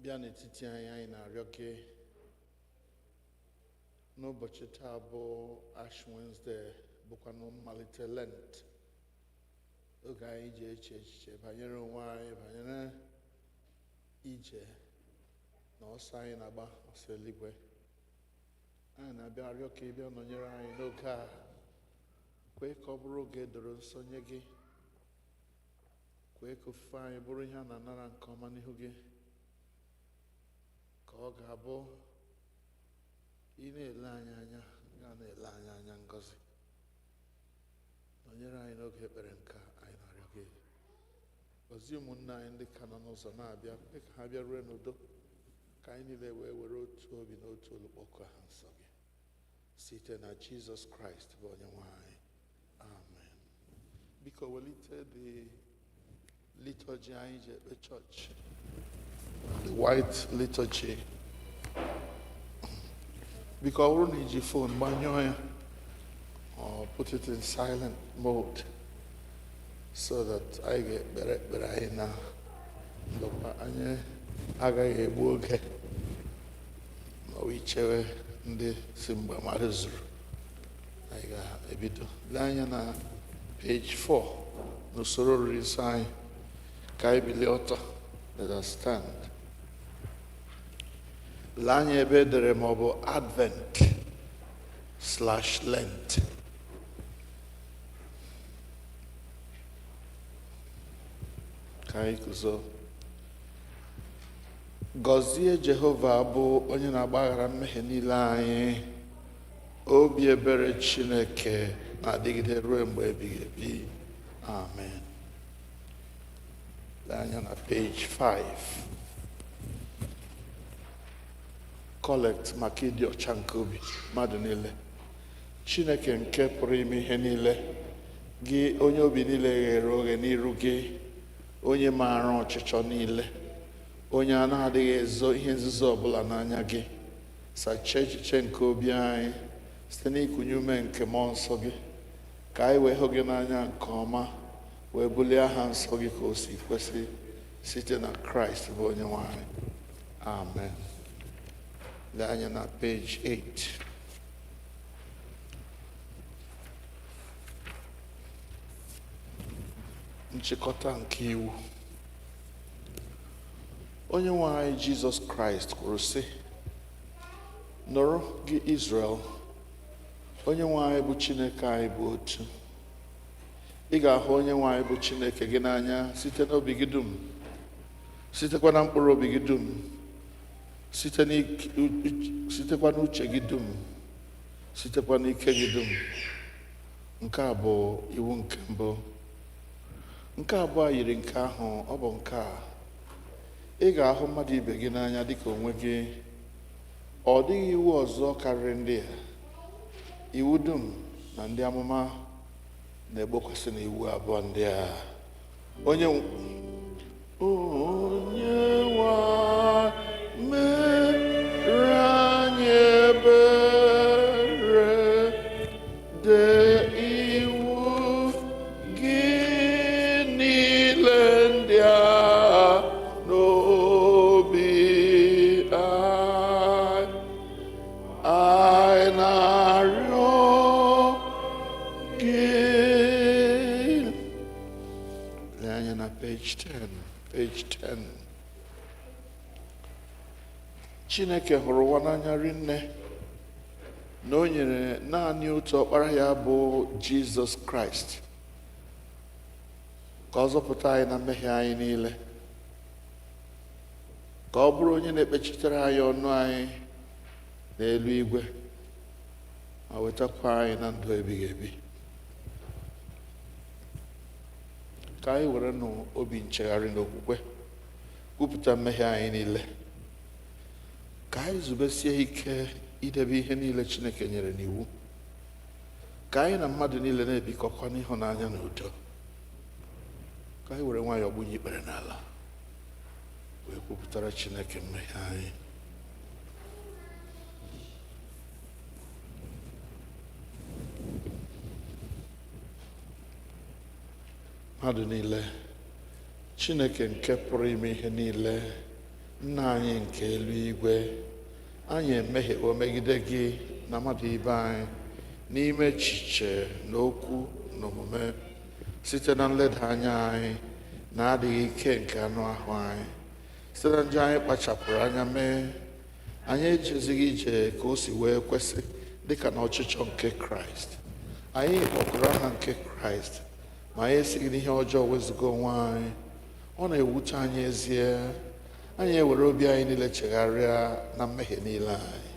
bịa n'etiti anyị na-arịọ gị n'ụbọchị taa bụ Ash Wednesday bụkwa na mmalite Lent, oge anyị ji eche echiche banyere onwe anyị, banyere ije na ọsọ anyị na-agba ọsọ eluigwe. Anyị na-abịa arịọ ka ị bịa nọnyere anyị n'oge a, kwee ka ọ bụrụ oge doro nsọ nye gị, kwee ka ofufe anyị bụrụ ihe a na-anara nke ọma n'ihu gị, ka ọ ga-abụ ị na-ele anyị anya, ga na-ele anyị anya ngọzi. Nọnyere anyị n'oge ekpere nke anyị na-arịọ gị. Gọzie ụmụnne anyị ndị ka nọ n'ụzọ na-abịa, kwee ka ha bịa rue n'udo, ka anyị niile wee were otu obi na otu olu kpọkụọ ha nsọ gị, site na Jizọs Kraịst bụ onye nwe anyị. Amen. Biko welite the liturgy anyị ji ekpe chọọchị, the white liturgy. Biko ọ bụrụ na iji phone gbanyụọ ya, or put it in silent mode, so that anyị ga-ekpere ekpere anyị na ndokwa anyị agaghị egbu oge ma ọ ichewe ndị si mgbe mmadụ zuru. Anyị ga-ebido lee anya na page 4 n'usoro oriri nsọ anyị. Ka anyị bilie ọtọ, let us stand. Lee anya ebe edere ma ọ bụ Advent/Lent. Ka anyị guzo. Gọzie Jehova bụ onye na-agbaghara mmehie niile anyị. Obi ebere Chineke na-adịgide ruo mgbe ebighị ebi. Amen. Lee anya na page 5. Kolekt maka ịdị ọcha nke obi mmadụ niile. Chineke nke pụrụ ime ihe niile, gị onye obi niile ghere oghe n'iru gị, onye maara ọchịchọ niile, onye a na-adịghị ezo ihe nzuzo ọbụla n'anya gị, sachaa echiche nke obi anyị site n'ịkụnye ume nke mmụọ nsọ gị, ka anyị wee hụ gị n'anya nke ọma, wee bulie aha nsọ gị ka o si kwesị, site na Kraịst bụ onye nwe anyị. Amen. Lee anya na page 8. Nchikọta nke Iwu. Onye nwe anyị Jizọs Kraịst kwuru sị, nụrụ gị Izrel, onye nwe anyị bụ Chineke anyị bụ otu. Ị ga-ahụ onye nwe anyị bụ Chineke gị n'anya site n'obi gị dum, sitekwa na mkpụrụ obi gị dum, sitekwa n'uche gị dum, sitekwa n'ike gị dum. Nke a bụ iwu nke mbụ. Nke abụọ yiri nke ahụ, ọ bụ nke a: ị ga-ahụ mmadụ ibe gị n'anya dịka onwe gị. Ọ dịghị iwu ọzọ karịrị ndị a. Iwu dum na ndị amụma na-egbokwasị n'iwu abụọ ndị a. Onye nwe mere anyị ebere, dee iwu gị niile ndị a n'obi anyị na-arịọ gị. Lee anya na page 10. Chineke hụrụ ụwa n'anya rinne, na o nyere naanị otu ọkpara ya bụ Jizọs Kraịst ka ọ zọpụta anyị na mmehie anyị niile, ka ọ bụrụ onye na-ekpechitere anyị ọnụ anyị n'elu igwe, ma wetakwa anyị na ndụ ebighị ebi. Ka anyị were n'obi nchegharị na okwukwe kwupụta mmehie anyị niile, ka anyị zubesie ike idebe ihe niile Chineke nyere n'iwu, ka anyị na mmadụ niile na-ebikọkwa n'ịhụnanya na udo. Ka anyị were nwayọọ gbunye ikpere n'ala, wee kwupụtara Chineke mmehie anyị. Mmadụ niile, Chineke nke pụrụ ime ihe niile Nna anyị nke eluigwe, anyị emehiewo megide gị na mmadụ ibe anyị n'ime echiche na okwu na omume, site na nleda anya anyị na adịghị ike nke anụ ahụ anyị. Site na njọ anyị kpachapụrụ anya mee, anyị ejezighị ije ka o si wee kwesị dịka na ọchịchọ nke Kraịst. Anyị kpọkụrụ aha nke Kraịst, ma anyị esighị n'ihe ọjọọ wezụga onwe anyị. Ọ na-ewute anyị ezie, anyị ewere obi anyị niile chegharịa na mmehie niile anyị,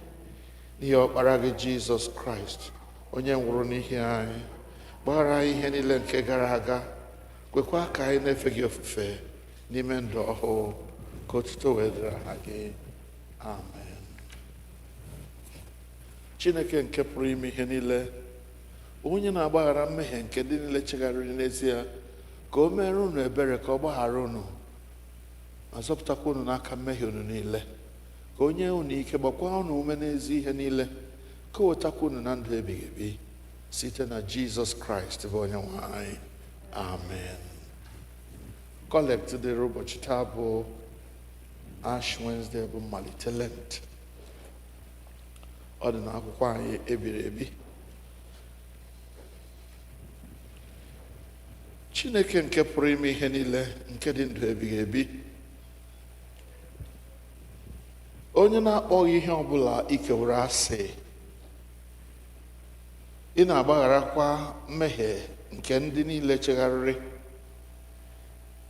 n'ihi ọkpara gị Jizọs Kraịst, onye nwụrụ n'ihi anyị, gbaghara anyị ihe niile nke gara aga, kwekwa ka anyị na-efe gị ofufe n'ime ndụ ọhụụ, ka otuto wee dịrị aha gị. Amen. Chineke nke pụrụ ime ihe niile, onye na-agbaghara mmehie nke ndị niile chegharịrị n'ezie, ka o mere unu ebere, ka ọ gbaghara unu ma zọpụtakwa unu n'aka mmehie unu niile, ka o nye unu ike, gbakwa unu ume n'ezi ihe niile, ka o wetakwa unu na ndụ ebighị ebi site na Jizọs Kraịst bụ onye nwe anyị. Amen. Kolekt dịrị ụbọchị taa bụ Ash Wednesday, bụ Mmalite Lent. Ọ dị n'akwụkwọ anyị ebiri ebi. Chineke nke pụrụ ime ihe niile, nke dị ndụ ebighị ebi, onye na-akpọghị ihe ọbụla ikewere asị, ị na-agbagharakwa mmehie nke ndị niile chegharịrị,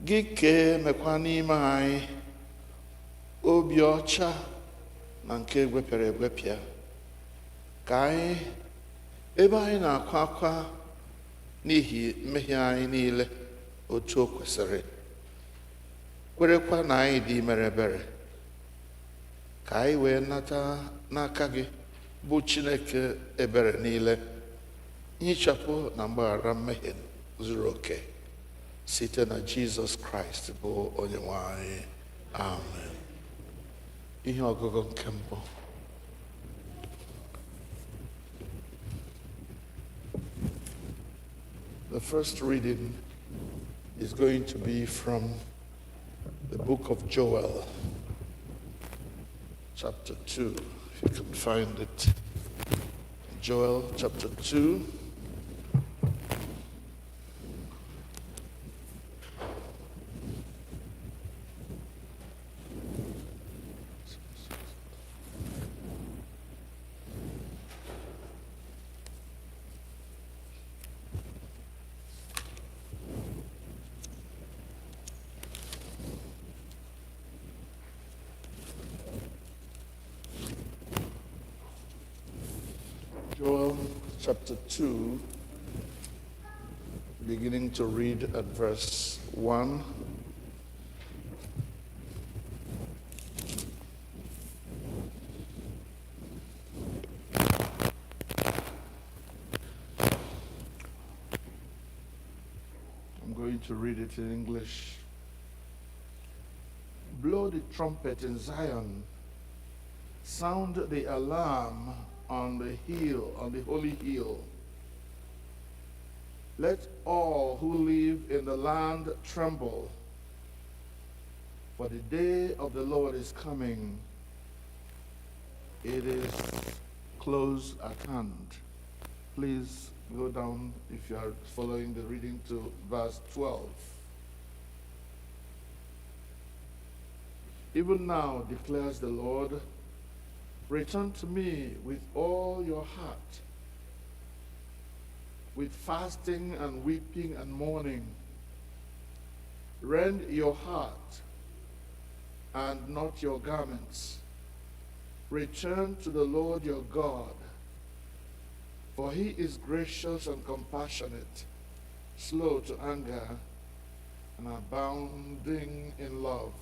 gị kee mekwa n'ime anyị obi ọcha na nke egwepịara egwepịa, ka anyị, ebe anyị na-akwa akwa n'ihi mmehie anyị niile otu o kwesịrị, kwerekwa na anyị dị mere ebere, ka anyị wee nata n'aka gị bụ Chineke ebere niile, nhichapụ na mgbaghara mmehie zuru oke site na Jizọs Kraịst bụ onye nwe anyị. Amen. Ihe ọgụgụ nke mbụ. The first reading is going to be from the book of Joel, chapter 2, if you can find it. Joel chapter 2. Joel chapter 2, beginning to read at verse 1. I'm going to read it in English. Blow the trumpet in Zion, sound the alarm on the hill, on the holy hill. Let all who live in the land tremble, for the day of the Lord is coming. It is close at hand. Please go down, if you are following the reading, to verse 12. Even now, declares the Lord, return to me with all your heart, with fasting and weeping and mourning. Rend your heart and not your garments. Return to the Lord your God, for he is gracious and compassionate, slow to anger, and abounding in love.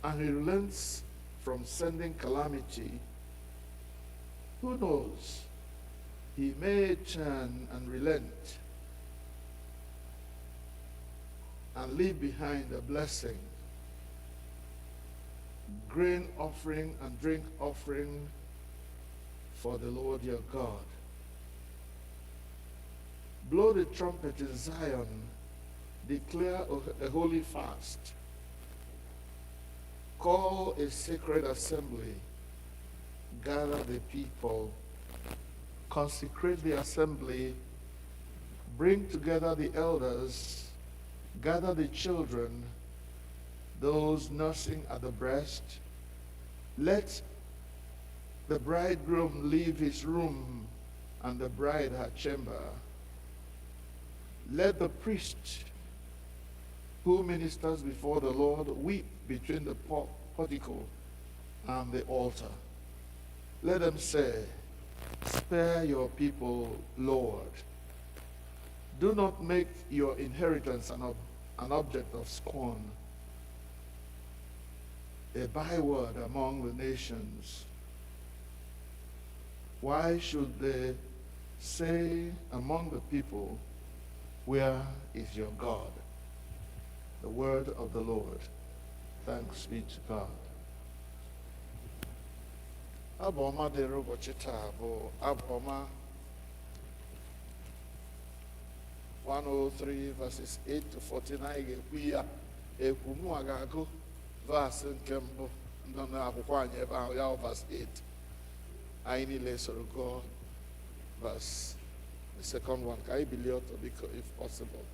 And he relents from sending calamity. Who knows? He may turn and relent and leave behind a blessing, grain offering and drink offering for the Lord your God. Blow the trumpet in Zion, declare a holy fast, call a sacred assembly, gather the people, consecrate the assembly, bring together the elders, gather the children, those nursing at the breast. Let the bridegroom leave his room and the bride her chamber. Let the priest who ministers before the Lord weep between the portico and the altar. Let them say, spare your people, Lord. Do not make your inheritance an object of scorn, a byword among the nations. Why should they say among the people, where is your God? The word of the Lord. Thanks be to God. Abụ ọma dịrị ụbọchị taa bụ abụ ọma 103 verses 8 to 14. Anyị ga-ekwu ya ekwu, mụ a ga-agụ verse nke mbụ nọ n'akwụkwọ anyị ebe ahụ, ya verse 8. Anyị niile soro gụọ verse the second one. Ka anyị bilie ọtọ biko if possible.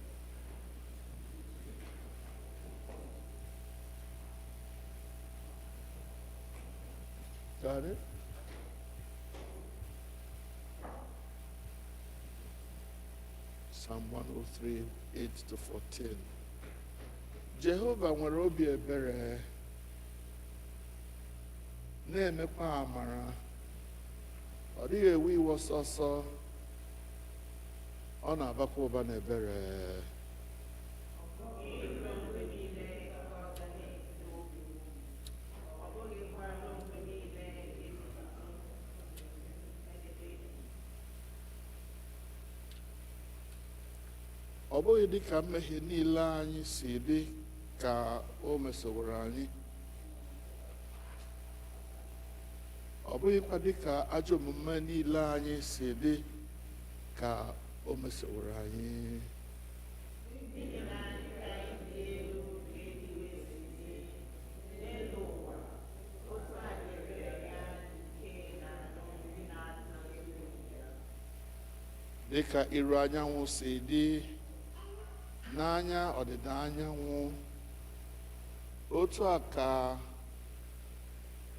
Got it? Psalm 103, 8 to 14. Jehova nwere obi ebere, na-emekwa amara, ọ dịghị ewe iwe ọsọsọ, ọ na-abakwa ụba n'ebere. Ọ bụghị dị ka mmehie niile anyị si dị ka o mesoworo anyị, ọ bụghịkwa dị ka ajọ omume niile anyị si dị ka o mesoworo anyị. Dị ka iru anyanwụ si dị n'anya ọdịda anyanwụ, otu a ka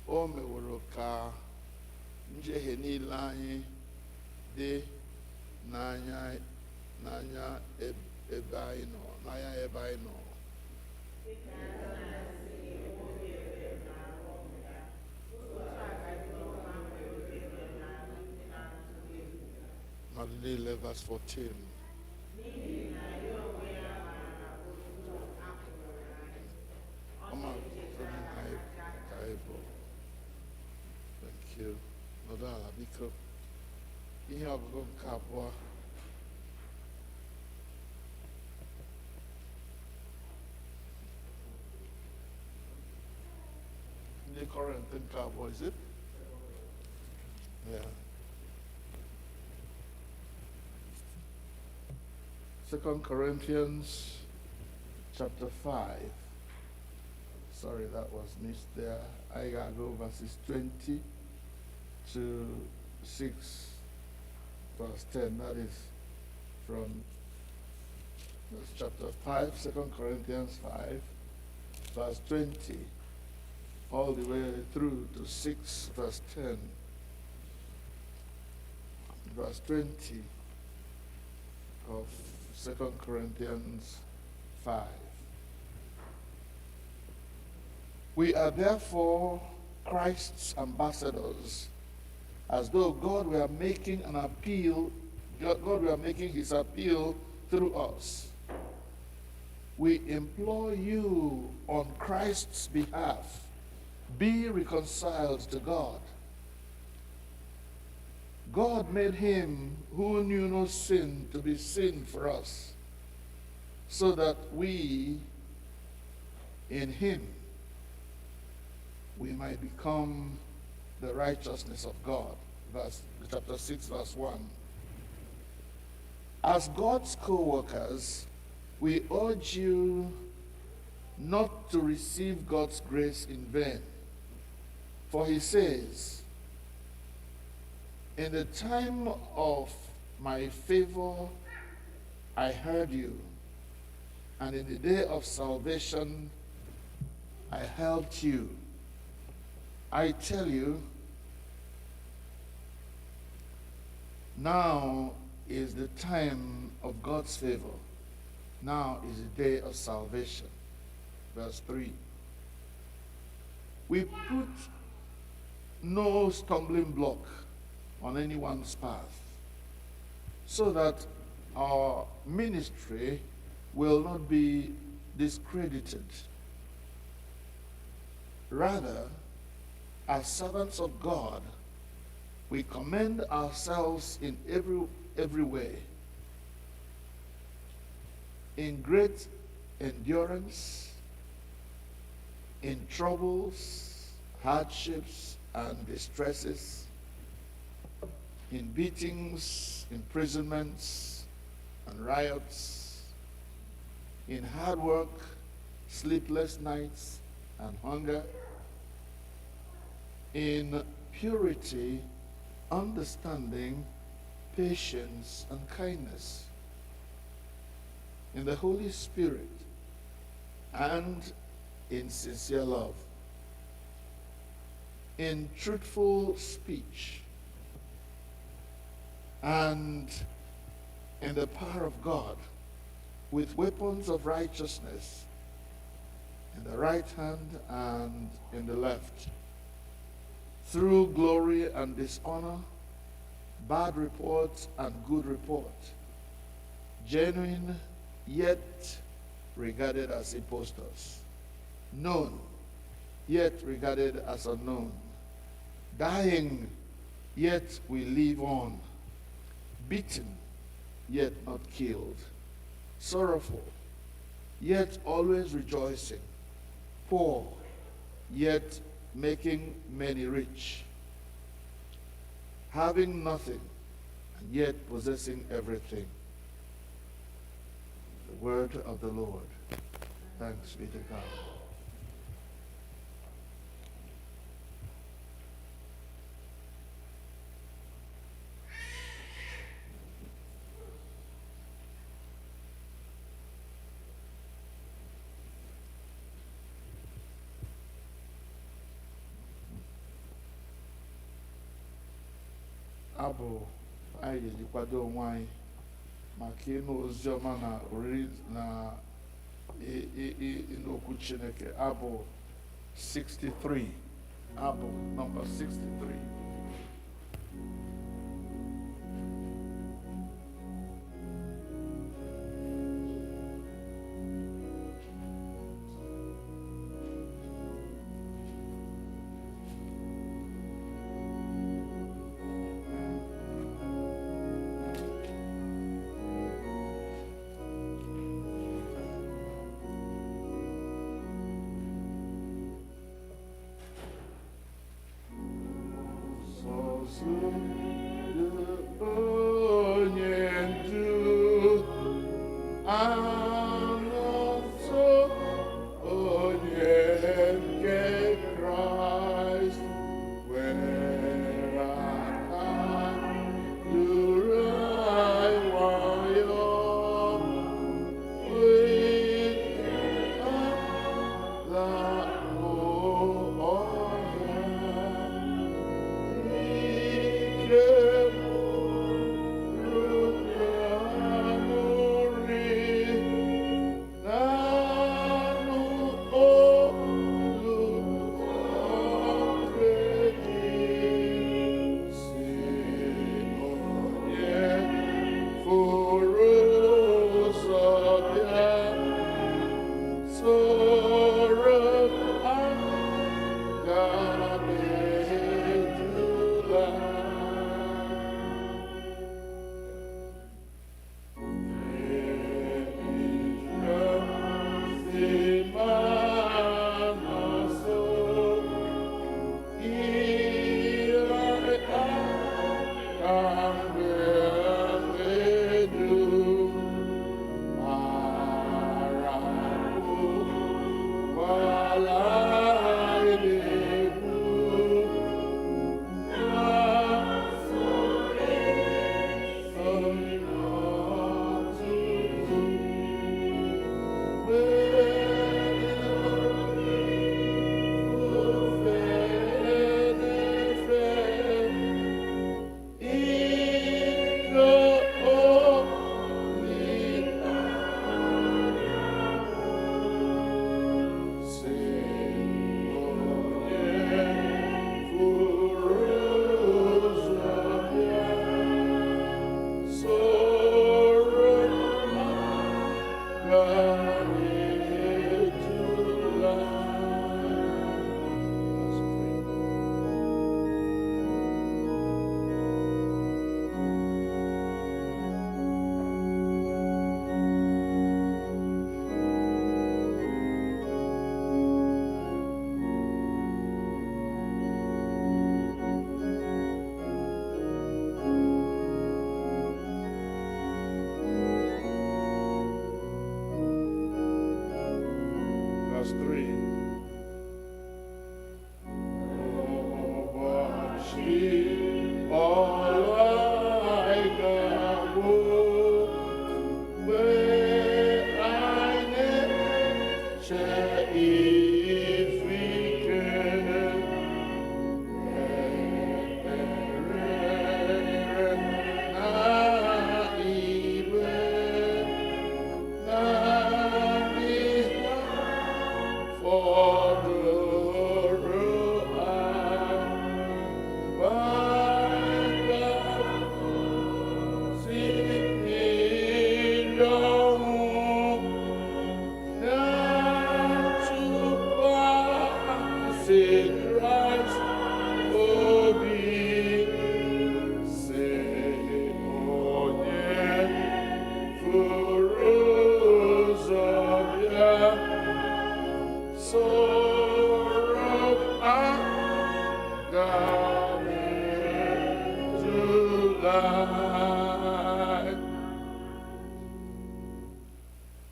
o meworo ka njehie niile anyị dị n'anya ebe anyị nọ. Nmalite verse 14. Thank you. Nọdụ ala biko. Ihe ọgụgụ nke abụọ. Ndị Kọrint nke abụọ, is it? Yeah. 2 Corinthians chapter 5. Sorry, that was missed there. I gotta go verses 20 to 6, verse 10. That is from chapter 5, 2 Corinthians 5, verse 20, all the way through to 6, verse 10. Verse 20 of 2 Corinthians 5. We are therefore Christ's ambassadors, as though God were making an appeal, God were making his appeal through us. We implore you on Christ's behalf, be reconciled to God. God made him who knew no sin to be sin for us, so that we, in him, we might become the righteousness of God. Chapter 6, verse 1. As God's co-workers, we urge you not to receive God's grace in vain. For he says, in the time of my favor I heard you, and in the day of salvation I helped you. I tell you, now is the time of God's favor. Now is the day of salvation. Verse 3. We put no stumbling block on anyone's path, so that our ministry will not be discredited. Rather, as servants of God, we commend ourselves in every way, in great endurance, in troubles, hardships, and distresses, in beatings, imprisonments, and riots, in hard work, sleepless nights, and hunger, in purity, understanding, patience, and kindness, in the Holy Spirit, and in sincere love, in truthful speech, and in the power of God, with weapons of righteousness in the right hand and in the left, through glory and dishonor, bad report and good report, genuine yet regarded as impostors, known yet regarded as unknown, dying yet we live on, beaten yet not killed, sorrowful yet always rejoicing, poor yet making many rich, having nothing and yet possessing everything. The word of the Lord. Thanks be to God. Abụ anyị ga-eji kwado onwe anyị maka ịnụ ozi ọma na oriri na n'okwu Chineke. Abụ 63. Abụ nọmba 63. verse 3. Ubọchi ọla ga-abụ mgbe anyị na-eche izu ike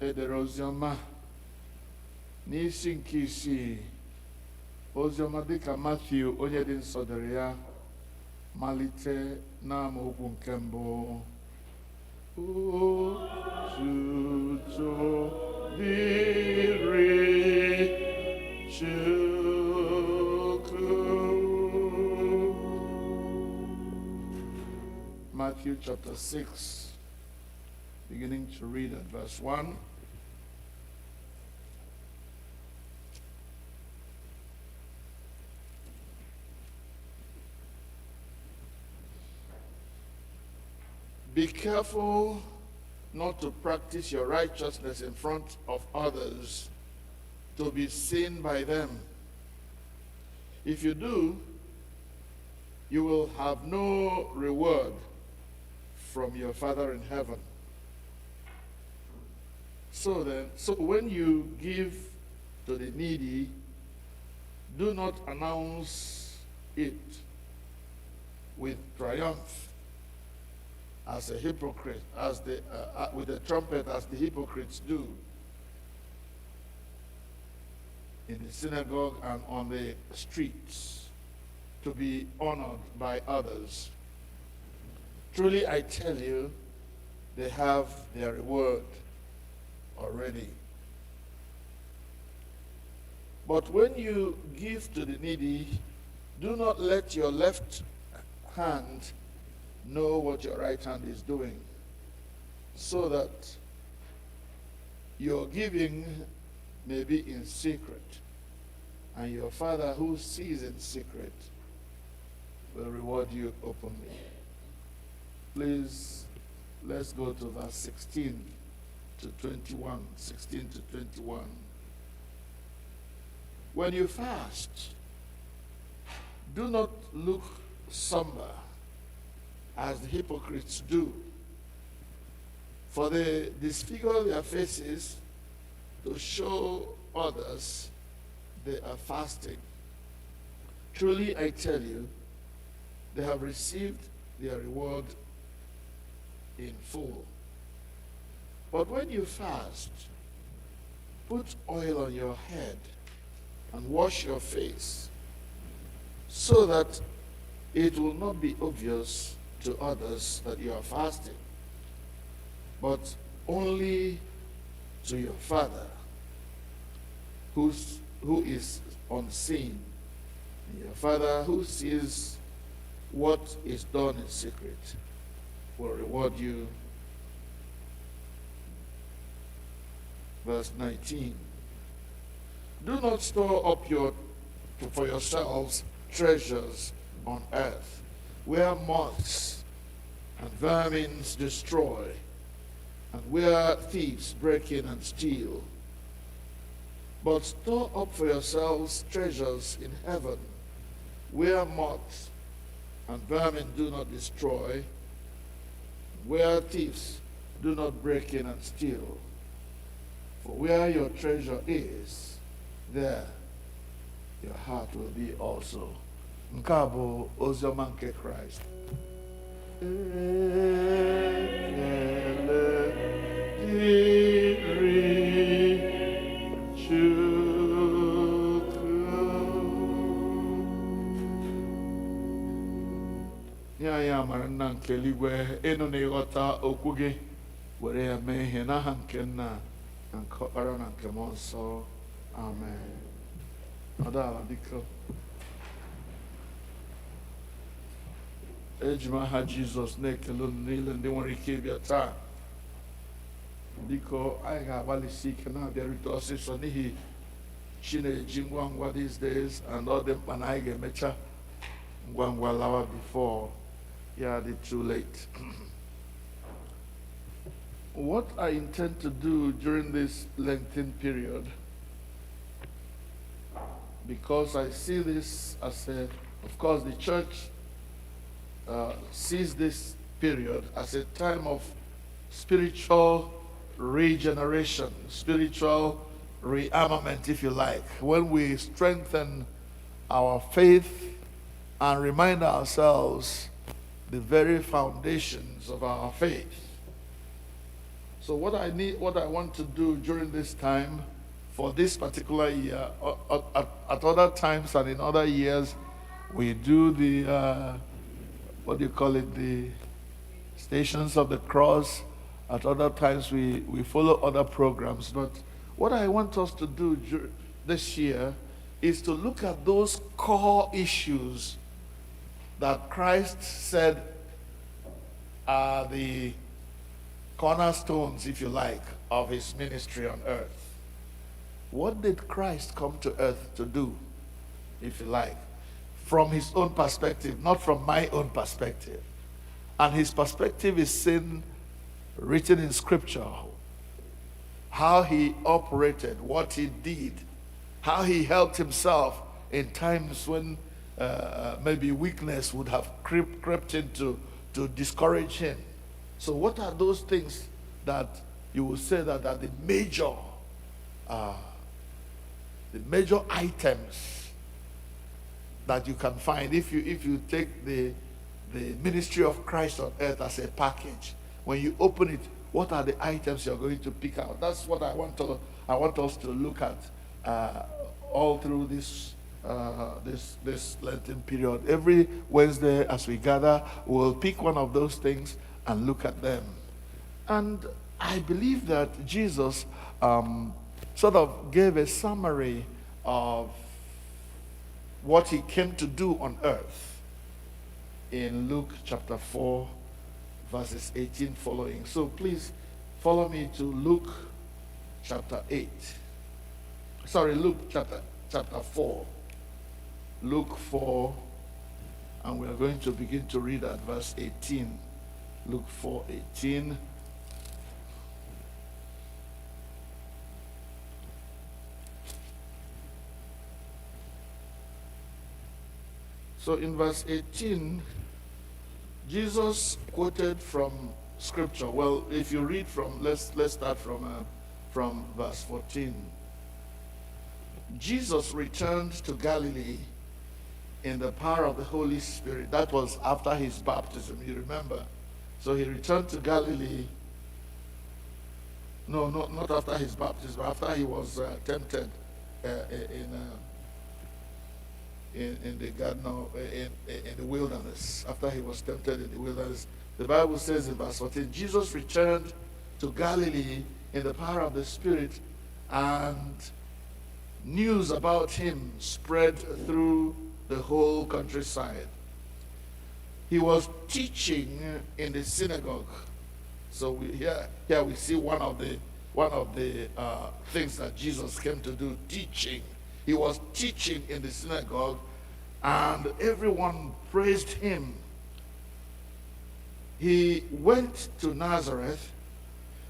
edere oziọma n'isi nke isii. Oziọma dịka Mathew onye dị nsọ dere ya, malite n'amaokwu nke mbụ. Otuto dịrị Chukwu. Matthew chapter 6, beginning to read at verse 1. Be careful not to practice your righteousness in front of others to be seen by them. If you do, you will have no reward from your Father in heaven. So when you give to the needy, do not announce it with triumph as a hypocrite, with a trumpet, as the hypocrites do in the synagogue and on the streets, to be honored by others. Truly I tell you, they have their reward already. But when you give to the needy, do not let your left hand know what your right hand is doing, so that your giving may be in secret, and your Father who sees in secret will reward you openly. Please, let's go to verse 16 to 21. 16 to 21. When you fast, do not look somber as the hypocrites do, for they disfigure their faces to show others they are fasting. Truly I tell you, they have received their reward in full. But when you fast, put oil on your head and wash your face, so that it will not be obvious to others that you are fasting, but only to your Father who is unseen. And your Father who sees what is done in secret will reward you. Verse 19. Do not store up for yourselves treasures on earth, where moths and vermin destroy, and where thieves break in and steal. But store up for yourselves treasures in heaven, where moths and vermin do not destroy, where thieves do not break in and steal. For where your treasure is, there your heart will be also. Nke-mbu oziọma nke Kraịst. Diiri Chukwu. amara nna nke eluigwe ịnụ na ịghọta okwu gị were ya mee ihe n'aha nke nna na nke ọkpara na nke mmụọ nsọ amen. Nọdụ ala biko. Eji m aha Jizọs na-ekele unu niile ndị nwere ike ịbịa taa. Biko anyị ga-agbalịsi ike na-abịarute ọsịsọ n'ihi chi na-eji ngwa ngwa these days, and ọ dị mkpa na anyị ga-emecha ngwa ngwa lawa before ya dị too late. What I intend to do during this Lenten period, because I see this as of course the church sees this period as a time of spiritual regeneration, spiritual rearmament, if you like, when we strengthen our faith and remind ourselves the very foundations of our faith. So what I want to do during this time for this particular year, at other times and in other years, we do the what do you call it, the Stations of the Cross. At other times we follow other programs. But what I want us to do this year is to look at those core issues that Christ said are the cornerstones, if you like, of his ministry on earth. What did Christ come to earth to do, if you like? From his own perspective, not from my own perspective. And his perspective is seen, written in Scripture, how he operated, what he did, how he helped himself in times when maybe weakness would have crept in to discourage him. So what are those things that you will say that are the major items that you can find if you take the ministry of Christ on earth as a package? When you open it, what are the items you're going to pick out? That's what I want us to look at all through this Lenten period. Every Wednesday as we gather, we'll pick one of those things and look at them. And I believe that Jesus sort of gave a summary of what he came to do on earth in Luke chapter 4, verses 18 following. So please follow me to Luke chapter 8. Sorry, Luke chapter 4. Luke 4, and we are going to begin to read at verse 18. Luke 4:18. So in verse 18, Jesus quoted from Scripture. Well, if you read from, let's start from verse 14. Jesus returned to Galilee in the power of the Holy Spirit. That was after his baptism, you remember. So he returned to Galilee. No, not after his baptism, after he was tempted in the garden in the wilderness. After he was tempted in the wilderness, the Bible says in verse 14, Jesus returned to Galilee in the power of the Spirit, and news about him spread through the whole countryside. He was teaching in the synagogue. So here we see one of the things that Jesus came to do, teaching. He was teaching in the synagogue, and everyone praised him. He went to Nazareth,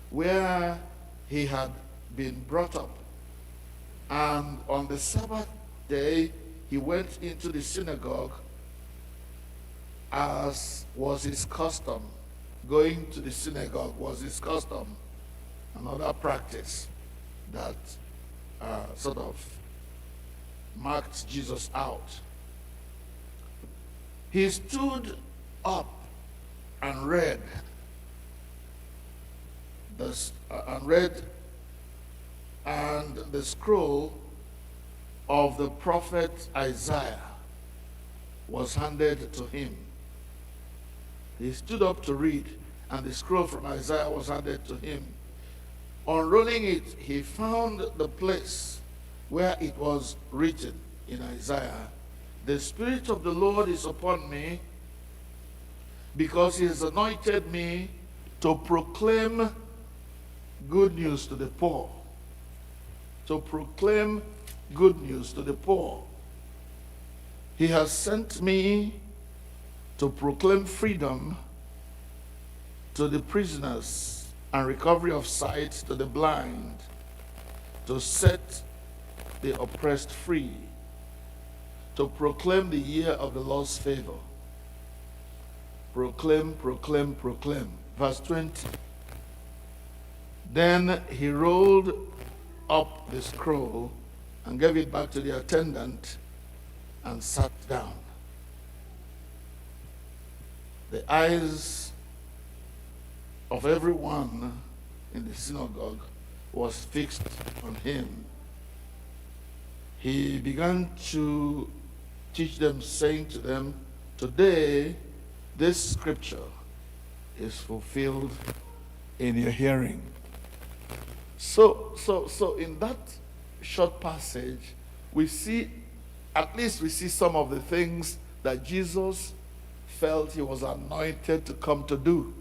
where he had been brought up. And on the Sabbath day, he went into the synagogue, as was his custom. Going to the synagogue was his custom. Another practice that sort of marked Jesus out. He stood up and read and the scroll of the prophet Isaiah was handed to him. He stood up to read, and the scroll from Isaiah was handed to him. Unrolling it, he found the place where it was written in Isaiah, "The Spirit of the Lord is upon me, because he has anointed me to proclaim good news to the poor." To proclaim good news to the poor. He has sent me to proclaim freedom to the prisoners and recovery of sight to the blind, to set the oppressed free, to proclaim the year of the Lord's favor. Proclaim, proclaim, proclaim. Verse 20. Then he rolled up the scroll and gave it back to the attendant and sat down. The eyes of everyone in the synagogue was fixed on him. He began to teach them, saying to them, "Today, this scripture is fulfilled in your hearing." So in that short passage, we see some of the things that Jesus felt he was anointed to come to do.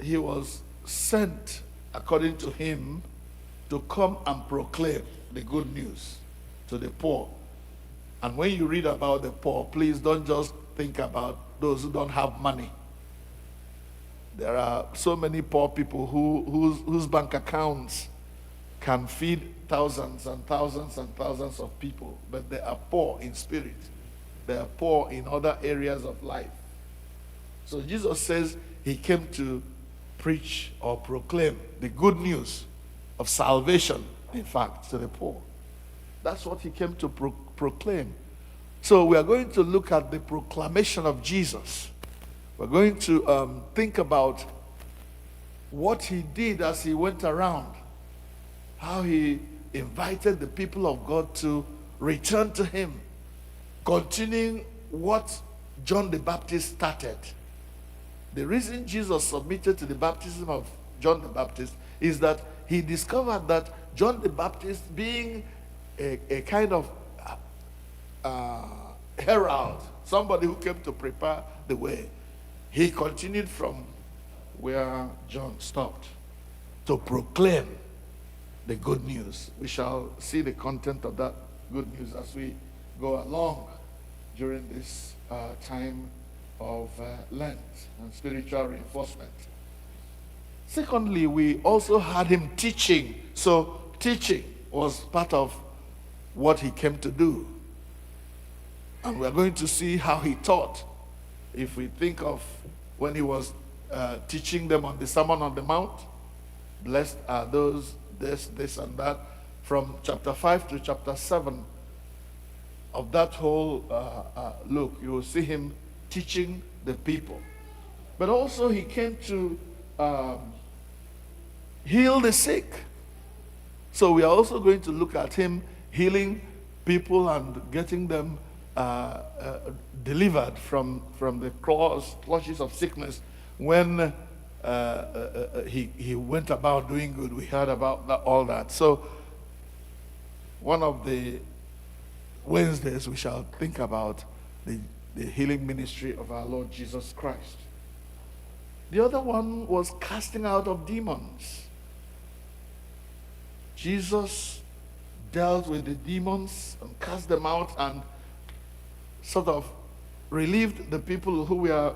He was sent, according to him, to come and proclaim the good news to the poor. And when you read about the poor, please don't just think about those who don't have money. There are so many poor people whose bank accounts can feed thousands and thousands and thousands of people, but they are poor in spirit. They are poor in other areas of life. So Jesus says he came to preach or proclaim the good news of salvation, in fact, to the poor. That's what he came to proclaim. So we are going to look at the proclamation of Jesus. We're going to think about what he did as he went around, how he invited the people of God to return to him, continuing what John the Baptist started. The reason Jesus submitted to the baptism of John the Baptist is that he discovered that John the Baptist, being a kind of herald, somebody who came to prepare the way, he continued from where John stopped to proclaim the good news. We shall see the content of that good news as we go along during this time of Lent and spiritual reinforcement. Secondly, we also had him teaching. So teaching was part of what he came to do. And we're going to see how he taught. If we think of when he was teaching them on the Sermon on the Mount, blessed are those, this and that, from chapter 5 to chapter 7 of that whole Luke, you will see him teaching the people. But also he came to heal the sick. So we are also going to look at him healing people and getting them delivered from the clutches of sickness. When he went about doing good, we heard about all that. So one of the Wednesdays we shall think about the healing ministry of our Lord Jesus Christ. The other one was casting out of demons. Jesus dealt with the demons and cast them out and sort of relieved the people who were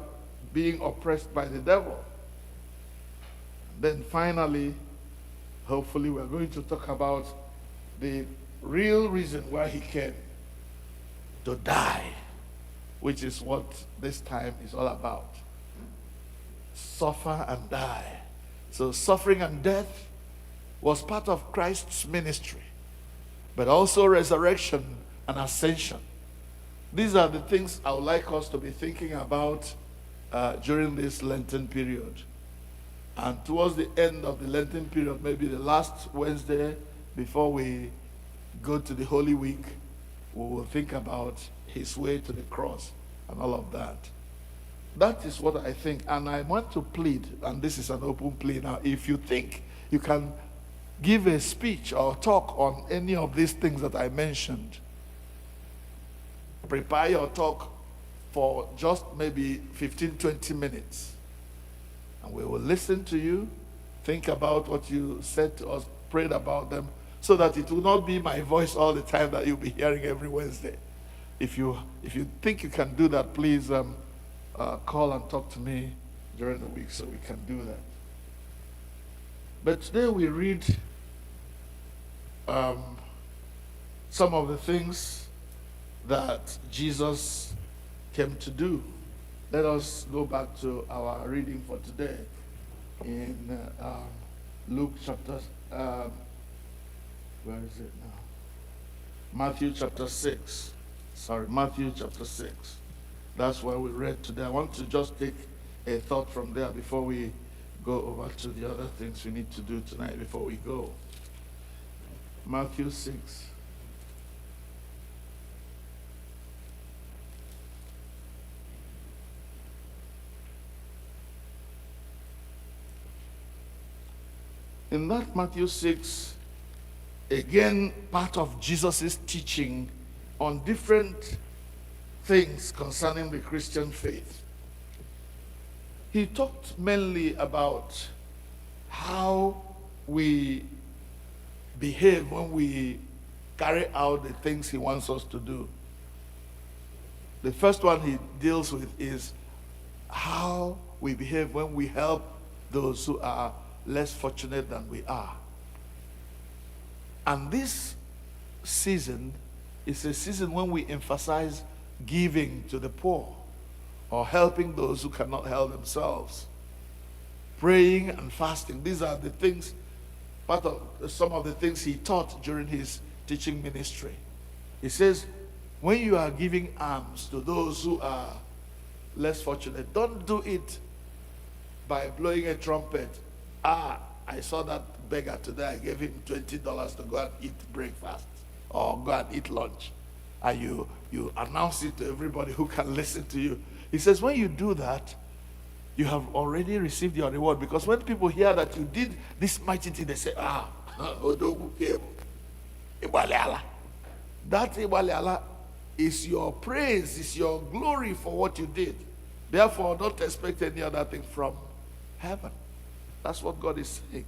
being oppressed by the devil. Then finally, hopefully, we're going to talk about the real reason why he came, to die, which is what this time is all about. Suffer and die. So suffering and death was part of Christ's ministry, but also resurrection and ascension. These are the things I would like us to be thinking about during this Lenten period. And towards the end of the Lenten period, maybe the last Wednesday before we go to the Holy Week, we will think about his way to the cross and all of that. that is what I think. And I want to plead, and this is an open plea now, if you think you can give a speech or talk on any of these things that I mentioned, prepare your talk for just maybe 15, 20 minutes. And we will listen to you, think about what you said to us, prayed about them, so that it will not be my voice all the time that you'll be hearing every Wednesday. If you think you can do that, please call and talk to me during the week so we can do that. But today we read some of the things that Jesus came to do. Let us go back to our reading for today in Luke chapter, where is it now? Matthew chapter 6. Matthew chapter 6. That's where we read today. I want to just take a thought from there before we go over to the other things we need to do tonight before we go. Matthew 6. In that Matthew 6, again, part of Jesus' teaching on different things concerning the Christian faith. He talked mainly about how we behave when we carry out the things he wants us to do. The first one he deals with is how we behave when we help those who are less fortunate than we are. And this season is a season when we emphasize giving to the poor or helping those who cannot help themselves. Praying and fasting. These are the things, part of some of the things he taught during his teaching ministry. He says, when you are giving alms to those who are less fortunate, don't do it by blowing a trumpet. I saw that beggar today. I gave him $20 to go and eat breakfast or go and eat lunch. And you announce it to everybody who can listen to you. He says, when you do that, you have already received your reward. Because when people hear that you did this mighty thing, they say, Ogugu came. That Ibaleala is your praise, is your glory for what you did. Therefore, don't expect any other thing from heaven. That's what God is saying.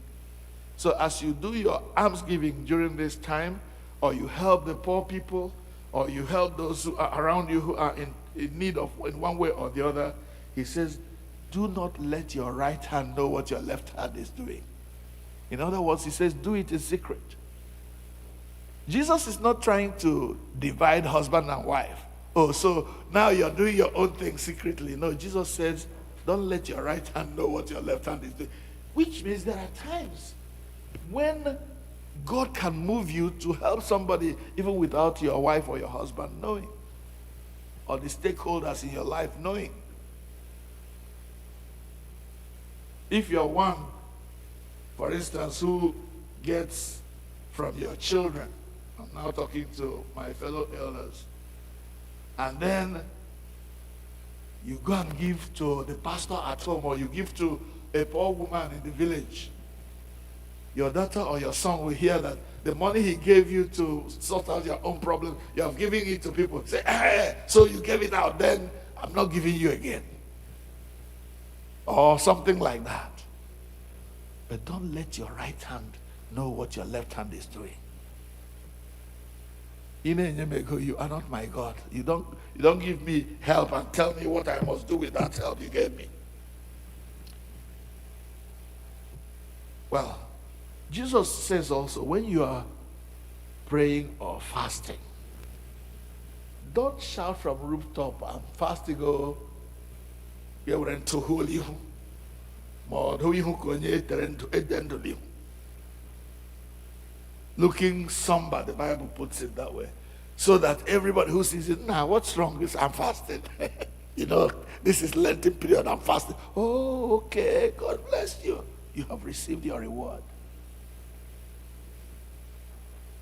So as you do your almsgiving during this time, or you help the poor people, or you help those who are around you who are in need of in one way or the other, he says, do not let your right hand know what your left hand is doing. In other words, he says, do it in secret. Jesus is not trying to divide husband and wife. Oh, so now you're doing your own thing secretly. No, Jesus says, don't let your right hand know what your left hand is doing. Which means there are times when God can move you to help somebody even without your wife or your husband knowing, or the stakeholders in your life knowing. If you're one, for instance, who gets from your children, I'm now talking to my fellow elders, and then you go and give to the pastor at home, or you give to a poor woman in the village, your daughter or your son will hear that the money he gave you to sort out your own problem, you are giving it to people. Say, so you gave it out, then I'm not giving you again. Or something like that. But don't let your right hand know what your left hand is doing. You are not my God. You don't give me help and tell me what I must do with that help you gave me. Well, Jesus says also, when you are praying or fasting, don't shout from rooftop and fasting go, you were into holy. Looking somber, the Bible puts it that way. So that everybody who sees it, what's wrong? I'm fasting. This is Lenten period, I'm fasting. Oh, okay, God bless you. You have received your reward.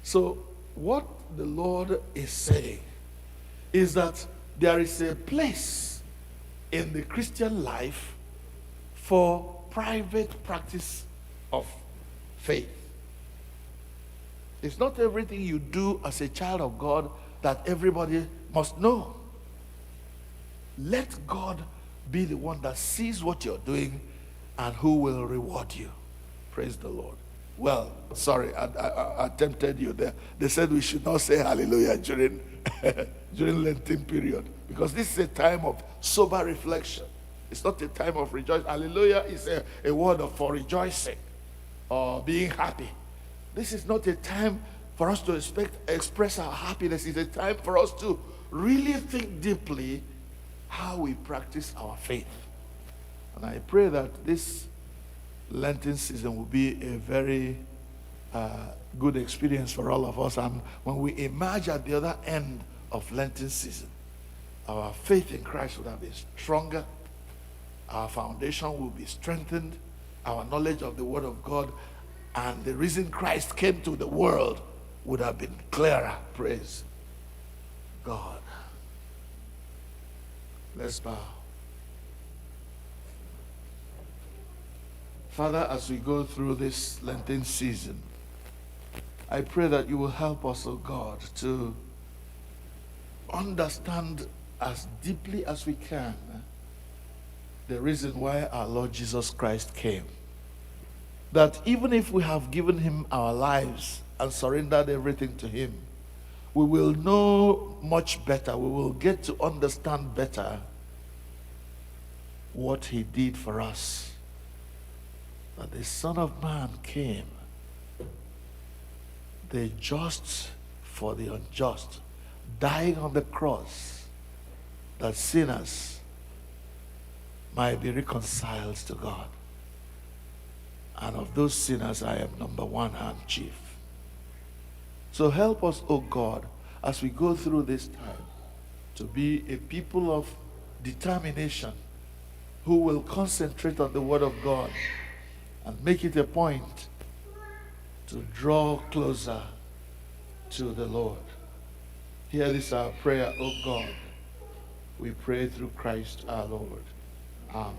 So what the Lord is saying is that there is a place in the Christian life for private practice of faith. It's not everything you do as a child of God that everybody must know. Let God be the one that sees what you're doing and who will reward you. Praise the Lord. Well, sorry, I tempted you there. They said we should not say hallelujah during Lenten period, because this is a time of sober reflection. It's not a time of rejoicing. Hallelujah is a word for rejoicing or being happy. This is not a time for us to express our happiness. It's a time for us to really think deeply how we practice our faith. And I pray that this Lenten season will be a very good experience for all of us. And when we emerge at the other end of Lenten season, our faith in Christ will have been stronger, our foundation will be strengthened, our knowledge of the Word of God and the reason Christ came to the world would have been clearer. Praise God. Let's bow. Father, as we go through this Lenten season, I pray that you will help us, oh God, to understand as deeply as we can the reason why our Lord Jesus Christ came. That even if we have given him our lives and surrendered everything to him, we will know much better, we will get to understand better what he did for us. That the Son of Man came, the just for the unjust, dying on the cross, that sinners might be reconciled to God. And of those sinners, I am number one and chief. So help us, O God, as we go through this time, to be a people of determination who will concentrate on the Word of God and make it a point to draw closer to the Lord. Hear this our prayer, O God. We pray through Christ our Lord. Amen.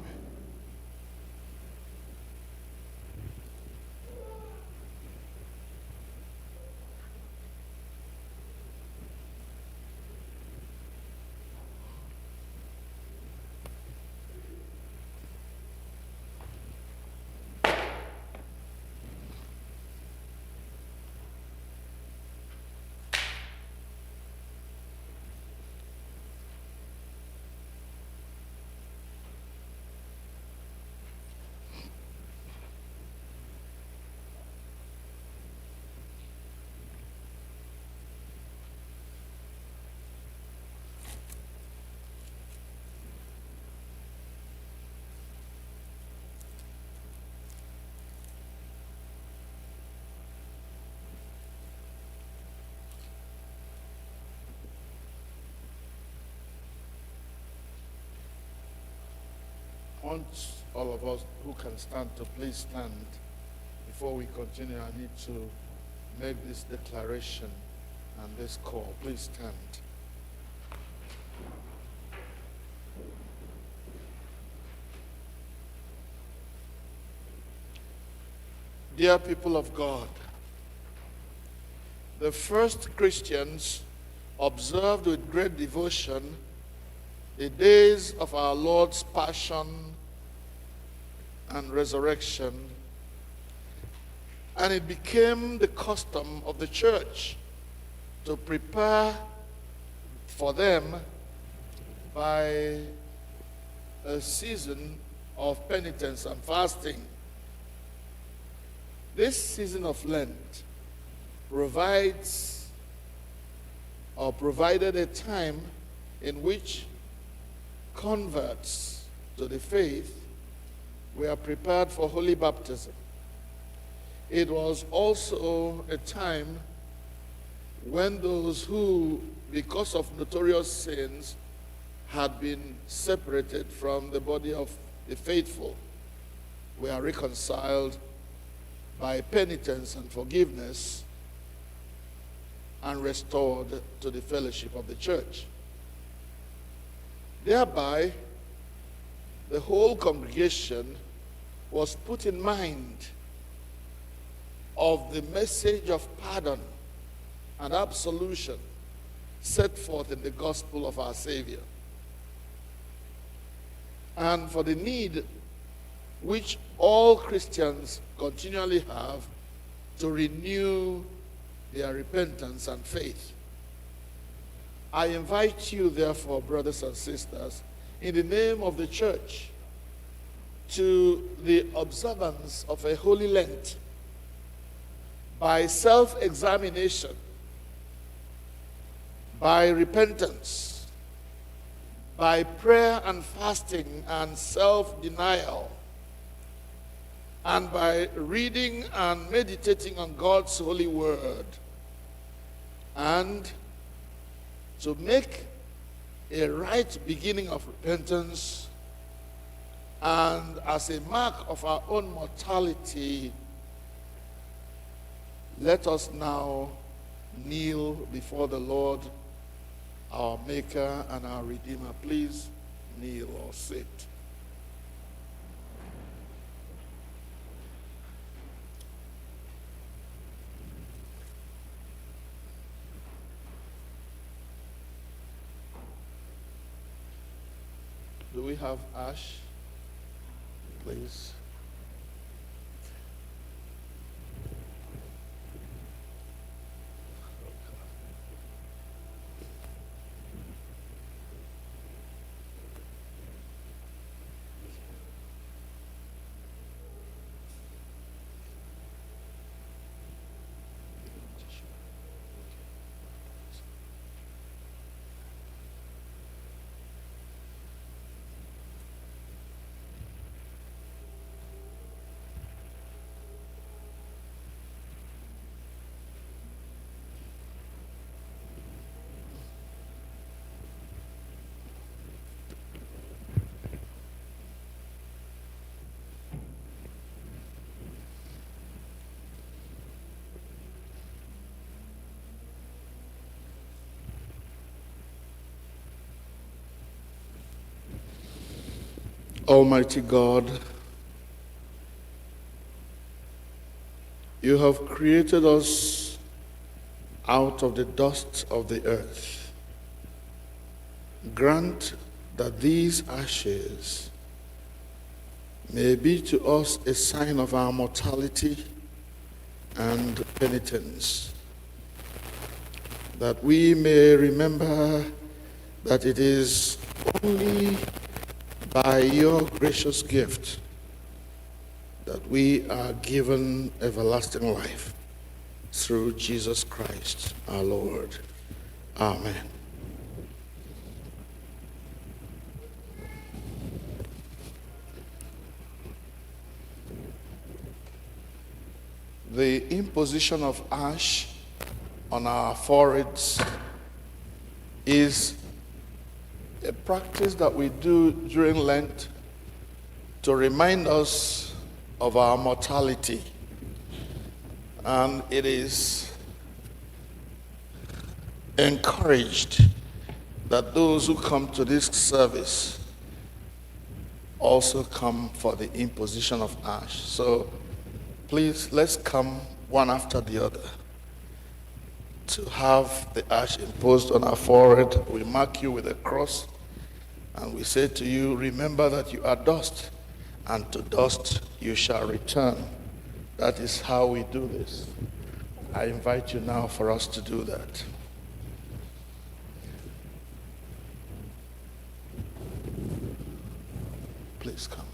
I want all of us who can stand to please stand. Before we continue, I need to make this declaration and this call. Please stand. Dear people of God, the first Christians observed with great devotion the days of our Lord's passion and resurrection, and it became the custom of the church to prepare for them by a season of penitence and fasting. This season of Lent provided a time in which converts to the faith were prepared for holy baptism. It was also a time when those who, because of notorious sins, had been separated from the body of the faithful were reconciled by penitence and forgiveness and restored to the fellowship of the church. Thereby, the whole congregation was put in mind of the message of pardon and absolution set forth in the gospel of our Savior, and for the need which all Christians continually have to renew their repentance and faith. I invite you, therefore, brothers and sisters, in the name of the church, to the observance of a holy Lent by self-examination, by repentance, by prayer and fasting and self-denial, and by reading and meditating on God's holy word, and to make a right beginning of repentance, and as a mark of our own mortality, let us now kneel before the Lord, our Maker and our Redeemer. Please kneel or sit. Do we have ash? Please. Almighty God, you have created us out of the dust of the earth. Grant that these ashes may be to us a sign of our mortality and penitence, that we may remember that it is only by your gracious gift that we are given everlasting life through Jesus Christ our Lord. Amen. The imposition of ash on our foreheads is a practice that we do during Lent to remind us of our mortality. And it is encouraged that those who come to this service also come for the imposition of ash. So please, let's come one after the other to have the ash imposed on our forehead. We mark you with a cross, and we say to you, remember that you are dust, and to dust you shall return. That is how we do this. I invite you now for us to do that. Please come.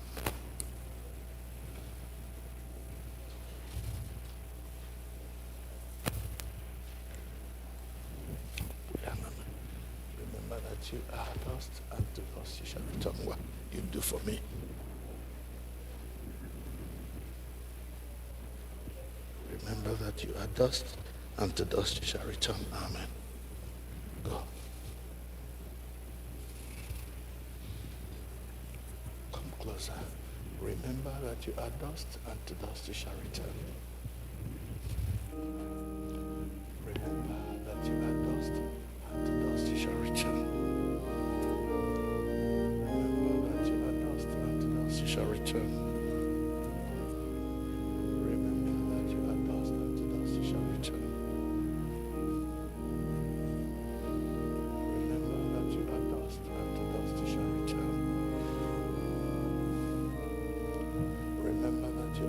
You are dust, and to dust you shall return. What you do for me. Remember that you are dust, and to dust you shall return. Amen. Go. Come closer. Remember that you are dust, and to dust you shall return. Remember that you are dust, and to dust you shall return. Remember that you are dust,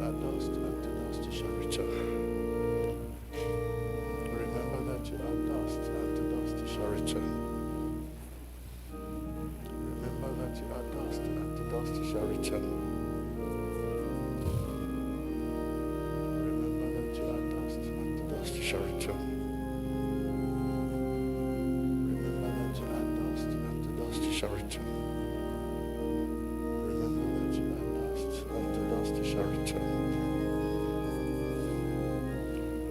are dust, and to dust you shall return. Remember that you are dust, and to dust you shall return. Remember that you are dust, and to dust you shall return. Remember that you are dust, and to dust you shall return. Remember that you are dust, and to dust you shall return. Remember that you are dust, and to dust you shall return.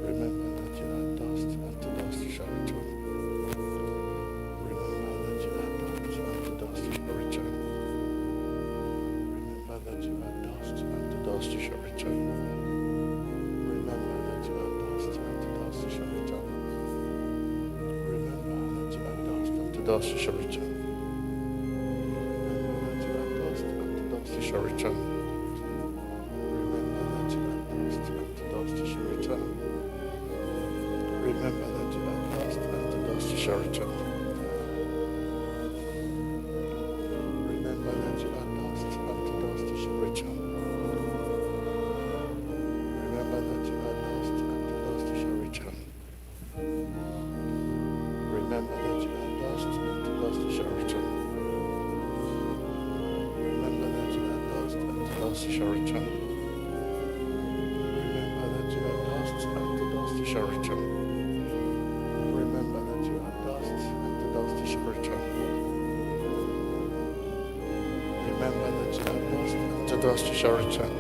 Remember that you are dust, and to dust you shall return. Remember that you are dust, and to dust you shall return. Remember that you are dust, and to dust you shall return. Remember that you are dust, and to dust you shall return. Remember that you are dust, and to dust you shall return. Remember that you are dust, and to dust you shall return. Remember that you are dust, and to dust you shall return. Remember that you are dust, and to dust you shall return. Remember that you are dust, and to dust you shall return. Remember that you are dust, and to dust you shall return. Remember that you are dust, and to dust you shall return. Remember that you are dust, and to dust you shall return. Remember that you are dust, and to dust you shall return.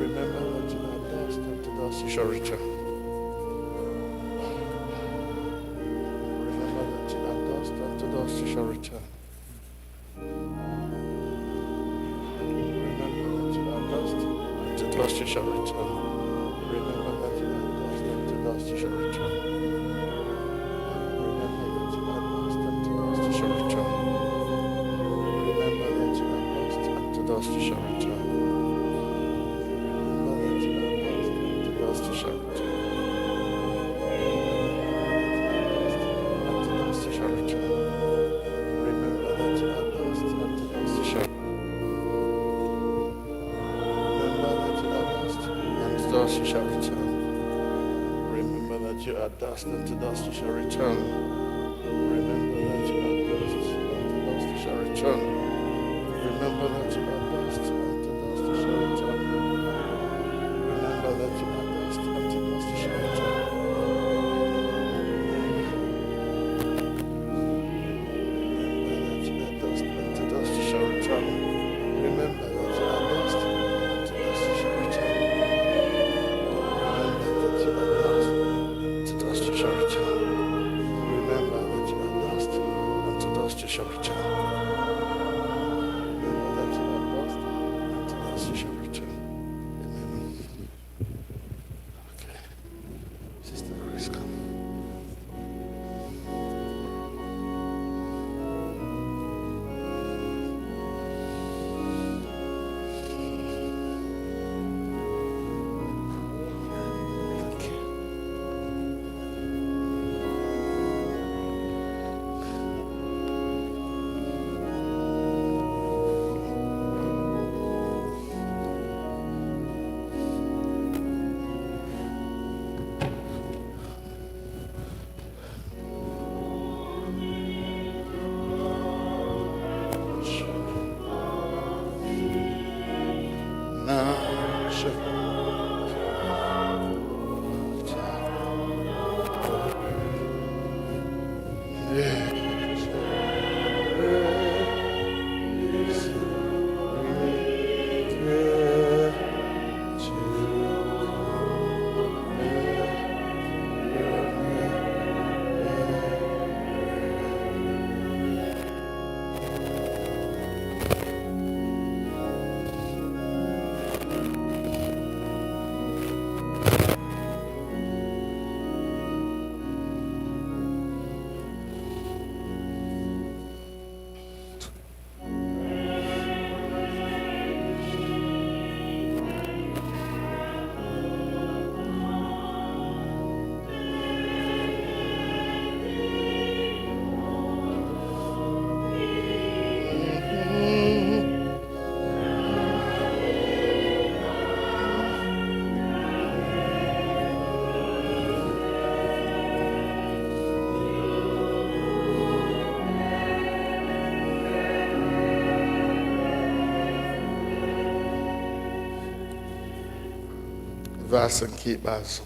Remember that you are dust, and to dust you shall return. Remember that you are dust, and to dust you shall return. Remember that you are dust, and to dust you shall return. Remember that you are dust, and to dust you shall return. Remember that you are dust, and to dust you shall return. Remember that you are dust, and to dust you shall return. Remember that you are dust, and to dust you shall return. Remember that you are dust, and to dust you shall return. Remember that you are dust, and to dust you shall return. Remember that you are dust, and to dust you shall return. Remember that you are dust, and to dust you shall return. Remember that you are dust, and to dust you shall return. Remember that you are dust, and to dust you shall return. Remember that you are dust, and to dust you shall return. Remember that you are dust, and to dust you shall return. Remember that you are dust, and to dust you shall return. Remember that you are dust, and to dust you shall return. Remember that you are dust, and to dust you shall return. Remember that you are dust, and to dust you shall return. Amen. Okay. Sister Grace, come. verse nke ikpeazụ.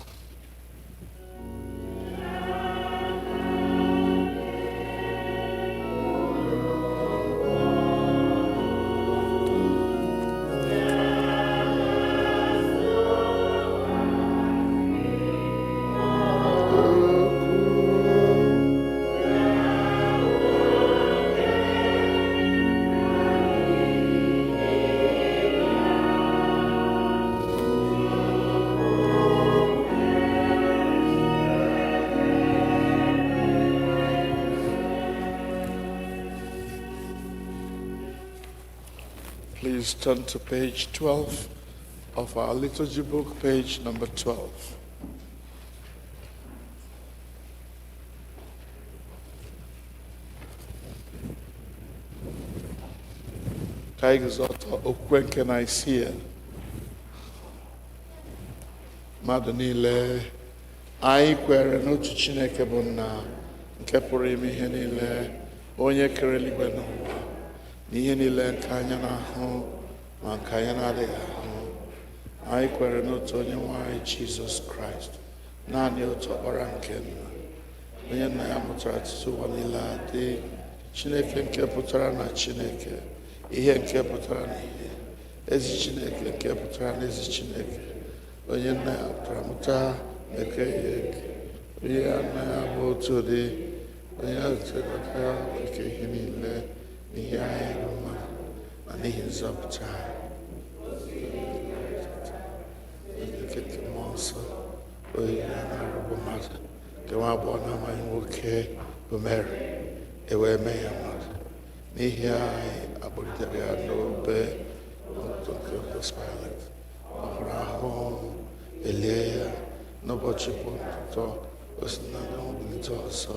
Please turn to page 12 of our liturgy book, page number 12. Ka anyị gụzọtọ okwukwe nke na-esi ya. Mmadụ niile, anyị kwere n'otu Chineke bụ Nna nke pụrụ ime ihe niile, onye kere eluigwe n'ụwa, na ihe niile nke anya na-ahụ ma nke anya na-adịghị ahụ. Anyị kwere n'otu onye nwe anyị Jizọs Kraịst, naanị otu ọkpara nke Nna, onye Nna ya mụtara tutu ụwa niile adị, Chineke nke pụtara na Chineke, ihe nke pụtara na ihe, ezi Chineke nke pụtara na ezi Chineke, onye Nna ya pụtara mụta eke ya eke, onye ya Nna ya bụ otu ụdị, onye ya zụtara nke ihe niile, n'ihi anyị bụ mmadụ na n'ihi nzọpụta nke mmụọ nsọ, onye ya na-arụbụ mmadụ nke nwa agbọghọ na-amaghị nwoke bụ Mary, ewee mee ya mmadụ. N'ihi anyị akpọlitere ya n'obe nke Pilat, ọ hụrụ ahụhụ, elie ya n'ụbọchị bụ ụtọ, o si na mbilite ọzọ,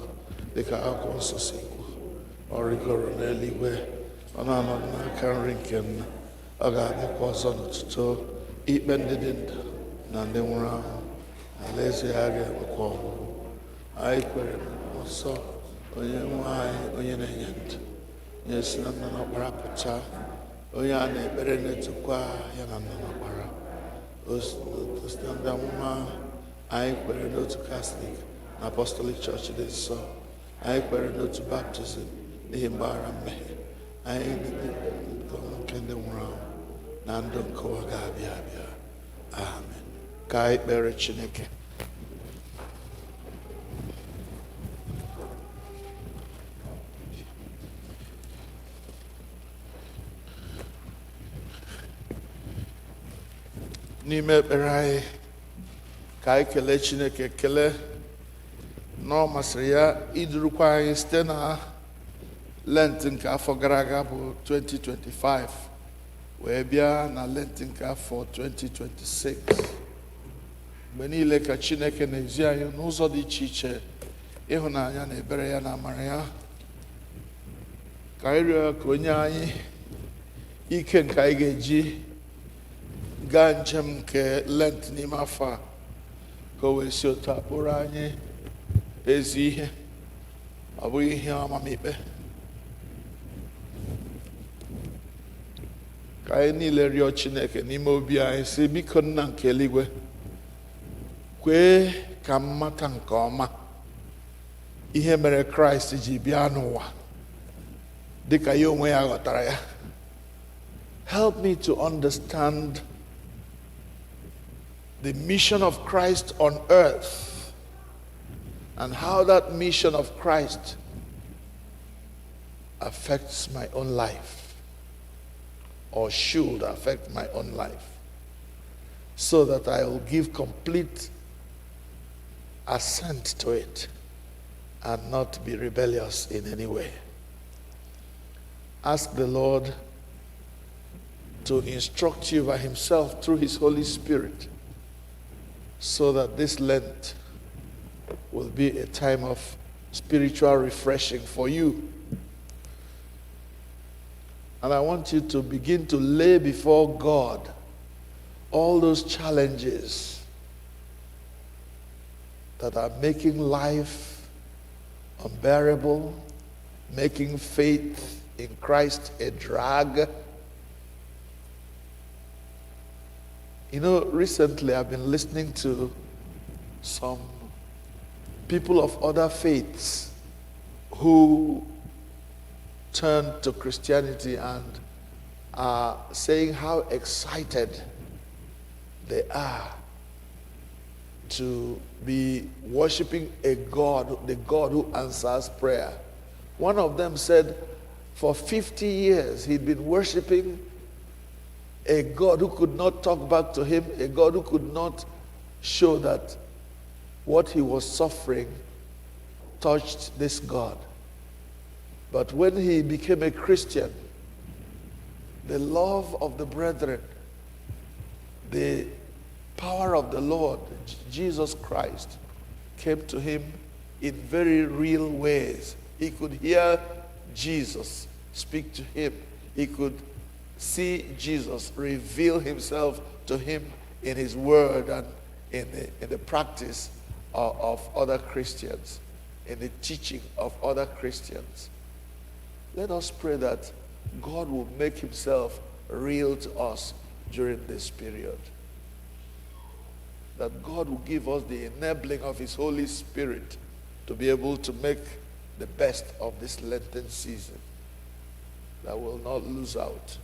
dịka akwụkwọ nsọ si kwuo. Ọ rigoro n'eluigwe, ọ na-anọdụ n'aka nri nke Nna, ọ ga-abịakwa ọzọ n'ụtụtụ ikpe ndị dị ndụ na ndị nwụrụ anwụ, alaeze ya ga-enwekwa ọgwụgwụ. Anyị kwere nsọ onye nwe anyị, onye na-enye ndụ, onye si na Nna na Ọkpara pụta, onye a na-ekpere na-etokwa ya na Nna na Ọkpara, o si na ndị amụma. Anyị kwere n'otu Katọlik na Apostolic Church dị nsọ. Anyị kwere n'otu baptizim n'ihi mgbaghara mmehie. Anyị nke ndị nwụrụ anwụ na ndụ nke ụwa ga-abịa abịa. Amen. Ka anyị kpere Chineke. N'ime ekpere anyị, ka anyị kelee Chineke ekele na ọ masịrị ya idurukwa anyị site na Lent nke afọ gara aga bụ 2025 wee bịa na Lent nke afọ 2026. Mgbe niile ka Chineke na-ezi anyị n'ụzọ dị iche iche ịhụnanya na ebere ya na amara ya. Ka anyị rịọ ka onye anyị ike nke anyị ga-eji gaa njem nke Lent n'ime afọ a, ka o wee si otu a kpụrụ anyị ezi ihe, ọ bụghị ihe amamikpe. Ka anyị niile rịọ Chineke n'ime obi anyị sị, biko Nna nke eluigwe, kwee ka m mata nke ọma ihe mere Kraịst ji bịa n'ụwa dịka ya onwe ya ghọtara ya. Help me to understand the mission of Christ on earth and how that mission of Christ affects my own life, or should affect my own life, so that I will give complete assent to it and not be rebellious in any way. Ask the Lord to instruct you by himself through his Holy Spirit, so that this Lent will be a time of spiritual refreshing for you. And I want you to begin to lay before God all those challenges that are making life unbearable, making faith in Christ a drag. You know, recently I've been listening to some people of other faiths who turned to Christianity and are saying how excited they are to be worshiping a God, the God who answers prayer. One of them said for 50 years he'd been worshiping a God who could not talk back to him, a God who could not show that what he was suffering touched this God. But when he became a Christian, the love of the brethren, the power of the Lord, Jesus Christ, came to him in very real ways. He could hear Jesus speak to him. He could see Jesus reveal himself to him in his word and in the practice of other Christians, in the teaching of other Christians. Let us pray that God will make himself real to us during this period. That God will give us the enabling of his Holy Spirit to be able to make the best of this Lenten season, that will not lose out.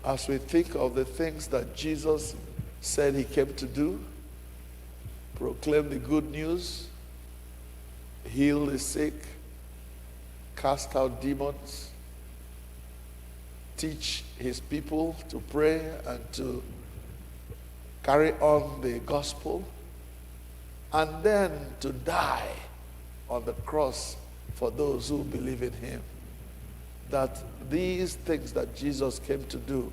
As we think of the things that Jesus said he came to do, proclaim the good news, heal the sick, cast out demons, teach his people to pray and to carry on the gospel, and then to die on the cross for those who believe in him. That these things that Jesus came to do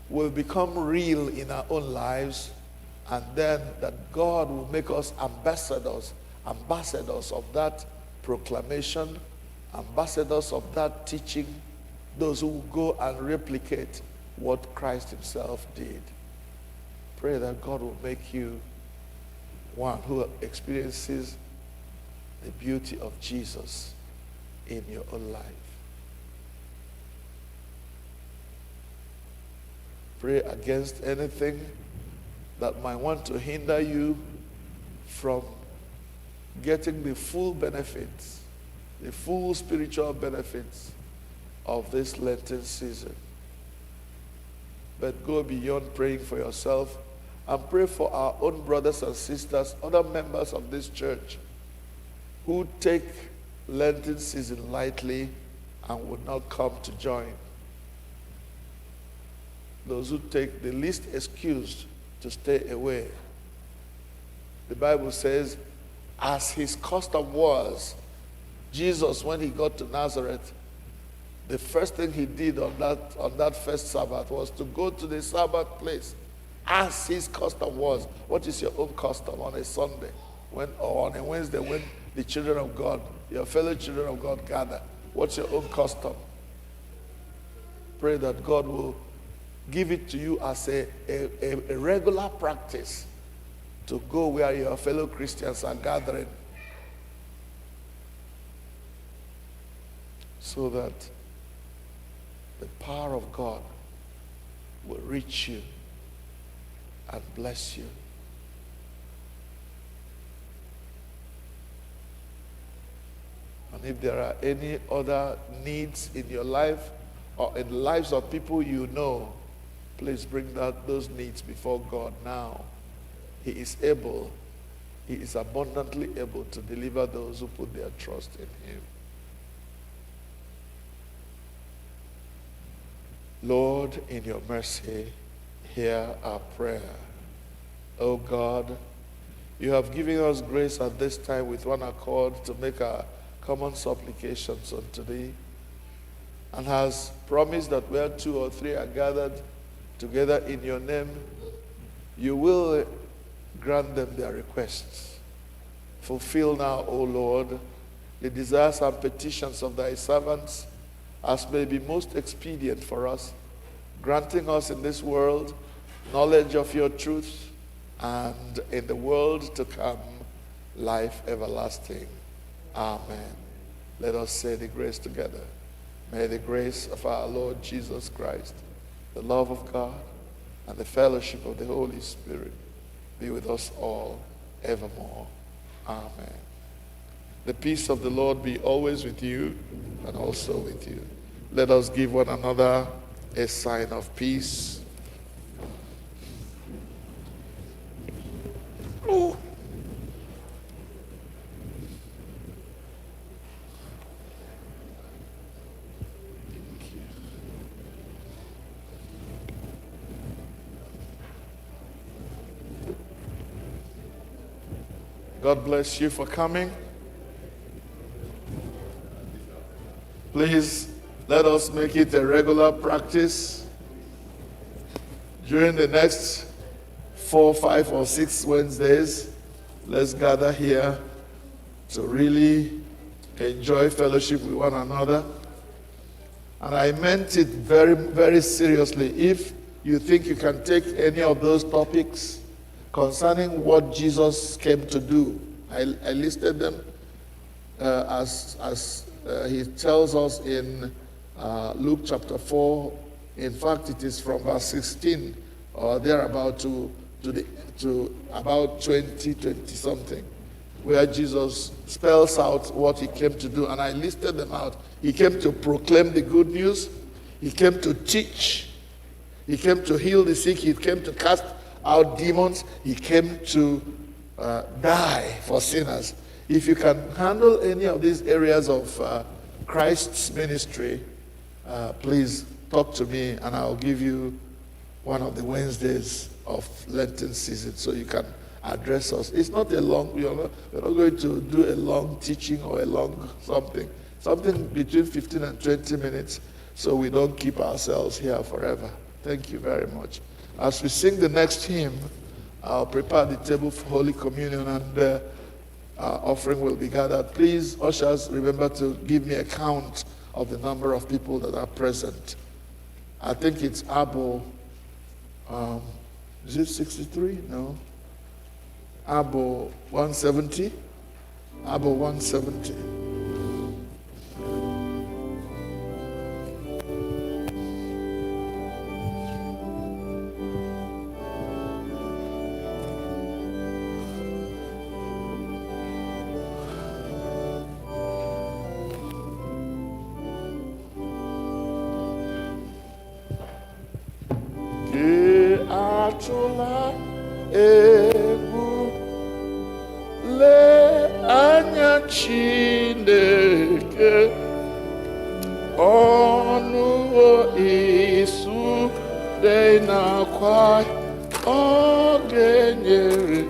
will become real in our own lives, and then that God will make us ambassadors of that proclamation, ambassadors of that teaching, those who will go and replicate what Christ himself did. Pray that God will make you one who experiences the beauty of Jesus in your own life. Pray against anything that might want to hinder you from getting the full benefits, the full spiritual benefits of this Lenten season. But go beyond praying for yourself and pray for our own brothers and sisters, other members of this church who take Lenten season lightly and would not come to join. Those who take the least excuse to stay away. The Bible says, as his custom was, Jesus, when he got to Nazareth, the first thing he did on that first Sabbath was to go to the Sabbath place, as his custom was. What is your own custom on a Sunday, or on a Wednesday, when the children of God, your fellow children of God, gather? What's your own custom? Pray that God will give it to you as a regular practice to go where your fellow Christians are gathering, so that the power of God will reach you and bless you. And if there are any other needs in your life or in the lives of people you know, please bring those needs before God now. He is able, he is abundantly able to deliver those who put their trust in him. Lord, in your mercy, hear our prayer. O God, you have given us grace at this time with one accord to make our common supplications unto thee, and has promised that where two or three are gathered together in your name, you will grant them their requests. Fulfill now, O Lord, the desires and petitions of thy servants, as may be most expedient for us, granting us in this world knowledge of your truth, and in the world to come, life everlasting. Amen. Let us say the grace together. May the grace of our Lord Jesus Christ, the love of God, and the fellowship of the Holy Spirit be with us all evermore. Amen. The peace of the Lord be always with you and also with you. Let us give one another a sign of peace. Oh. God bless you for coming. Please let us make it a regular practice during the next 4, 5, or 6 Wednesdays. Let's gather here to really enjoy fellowship with one another. And I meant it very, very seriously. If you think you can take any of those topics concerning what Jesus came to do, I listed them as he tells us in Luke chapter 4. In fact, it is from verse 16 or thereabout to about 20 something, where Jesus spells out what he came to do. And I listed them out. He came to proclaim the good news. He came to teach. He came to heal the sick. He came to cast out demons. He came to die for sinners. If you can handle any of these areas of Christ's ministry, please talk to me and I'll give you one of the Wednesdays of Lenten season so you can address us. It's not a long, we're not going to do a long teaching or a long something between 15 and 20 minutes so we don't keep ourselves here forever. Thank you very much. As we sing the next hymn, I'll prepare the table for Holy Communion and offering will be gathered. Please, ushers, remember to give me a count of the number of people that are present. I think it's Abo, is it 63? No. Abo 170. Abo 170. Atụla egwu lee anya Chineke ọnụ isu dị n'akwa ọ ga-enyere.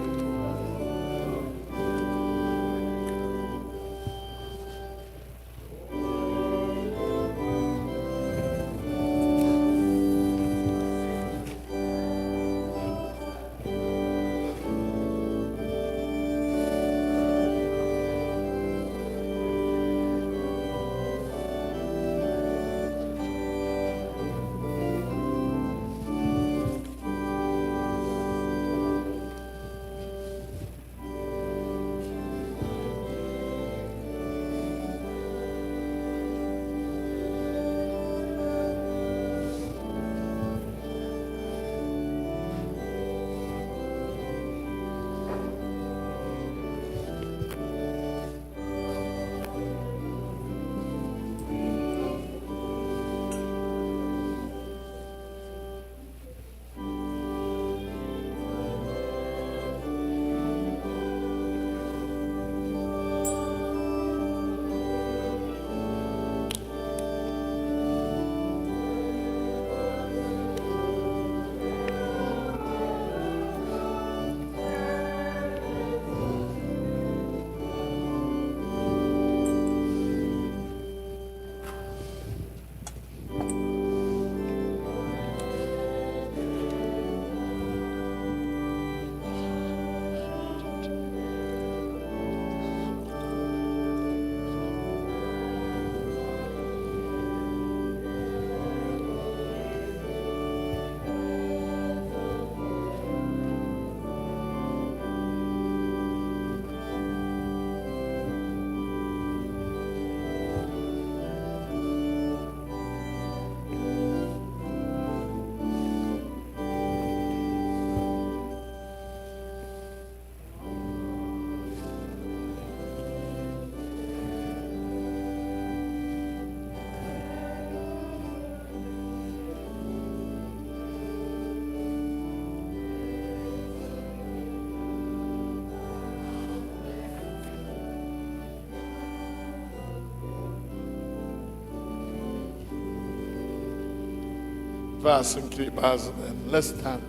verse nke ikpeazụ. Then let's stand.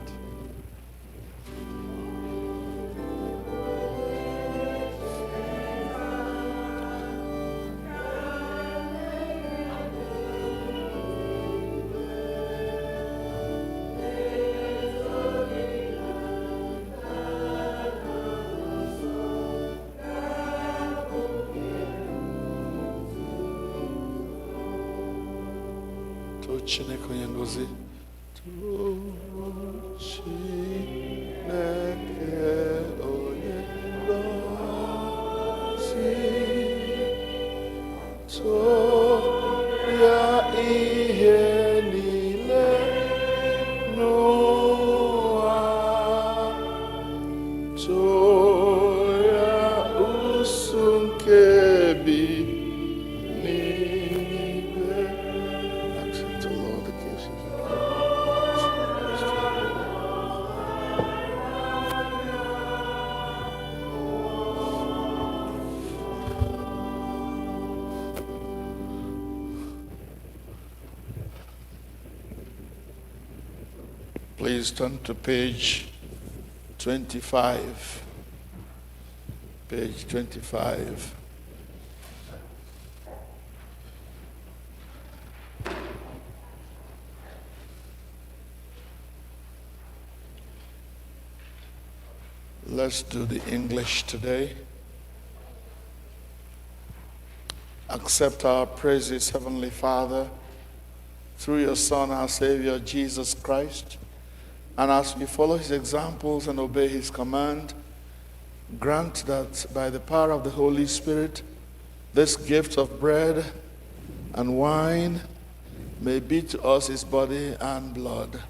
Chineke onye ngozi, Chineke onye ngozi, ya ihe niile n'ụwa, ya usu nke bi. Please turn to page 25. Page 25. Let's do the English today. Accept our praises, Heavenly Father, through your Son, our Savior, Jesus Christ. And as we follow his examples and obey his command, grant that by the power of the Holy Spirit, this gift of bread and wine may be to us his body and blood,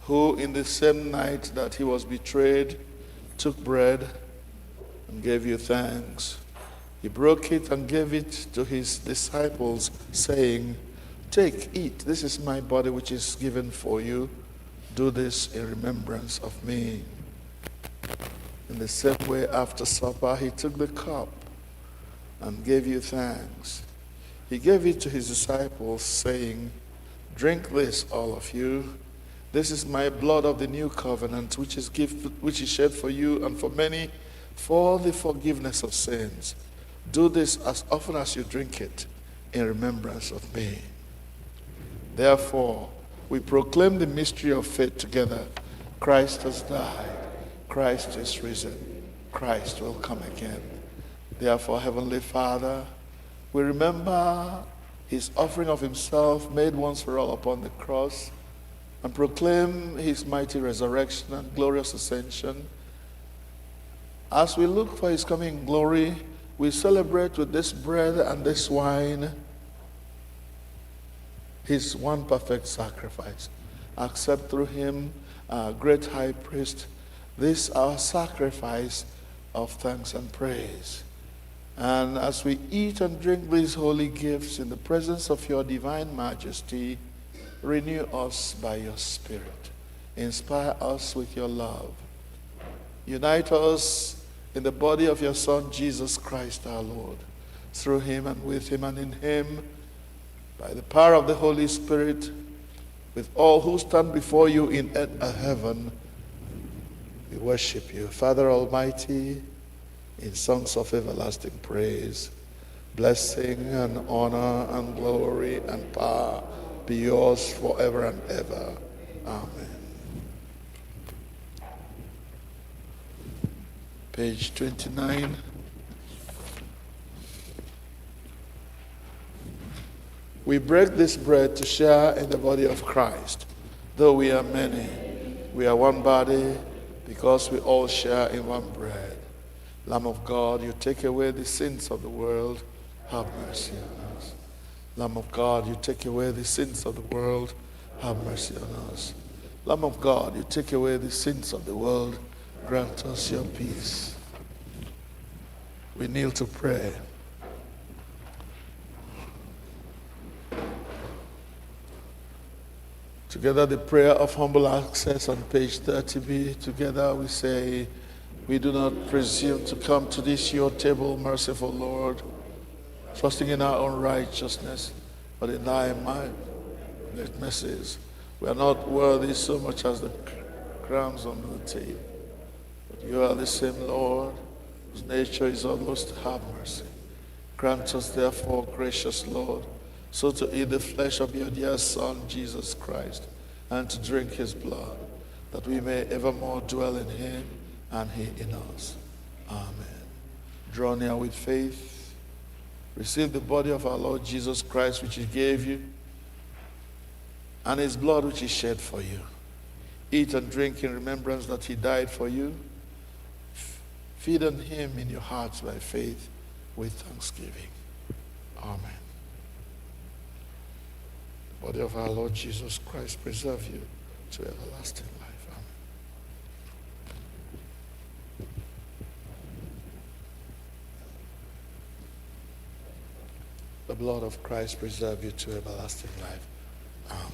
who in the same night that he was betrayed took bread and gave you thanks. He broke it and gave it to his disciples, saying, "Take, eat, this is my body which is given for you. Do this in remembrance of me." In the same way, after supper, he took the cup and gave you thanks. He gave it to his disciples, saying, "Drink this, all of you. This is my blood of the new covenant, which is shed for you and for many for the forgiveness of sins. Do this as often as you drink it in remembrance of me." Therefore, we proclaim the mystery of faith together. Christ has died. Christ is risen. Christ will come again. Therefore, Heavenly Father, we remember his offering of himself made once for all upon the cross, and proclaim his mighty resurrection and glorious ascension. As we look for his coming glory, we celebrate with this bread and this wine his one perfect sacrifice. Accept through him, our great high priest, this our sacrifice of thanks and praise. And as we eat and drink these holy gifts in the presence of your divine majesty, renew us by your Spirit. Inspire us with your love. Unite us in the body of your Son, Jesus Christ our Lord. Through him and with him and in him, by the power of the Holy Spirit, with all who stand before you in heaven, we worship you. Father Almighty, in songs of everlasting praise, blessing and honor and glory and power be yours forever and ever. Amen. Page 29. We break this bread to share in the body of Christ. Though we are many, we are one body because we all share in one bread. Lamb of God, you take away the sins of the world, have mercy on us. Lamb of God, you take away the sins of the world, have mercy on us. Lamb of God, you take away the sins of the world, grant us your peace. We kneel to pray. Together, the prayer of humble access on page 30b. Together we say, we do not presume to come to this your table, merciful Lord, trusting in our own righteousness, but in thy might, great mercies. We are not worthy so much as the crumbs on the table. But you are the same Lord, whose nature is almost to have mercy. Grant us, therefore, gracious Lord, so to eat the flesh of your dear Son, Jesus Christ, and to drink his blood, that we may evermore dwell in him and he in us. Amen. Draw near with faith. Receive the body of our Lord Jesus Christ, which he gave you, and his blood which he shed for you. Eat and drink in remembrance that he died for you. Feed on him in your hearts by faith with thanksgiving. Amen. The body of our Lord Jesus Christ preserve you to everlasting life. Amen. The blood of Christ preserve you to everlasting life. Amen.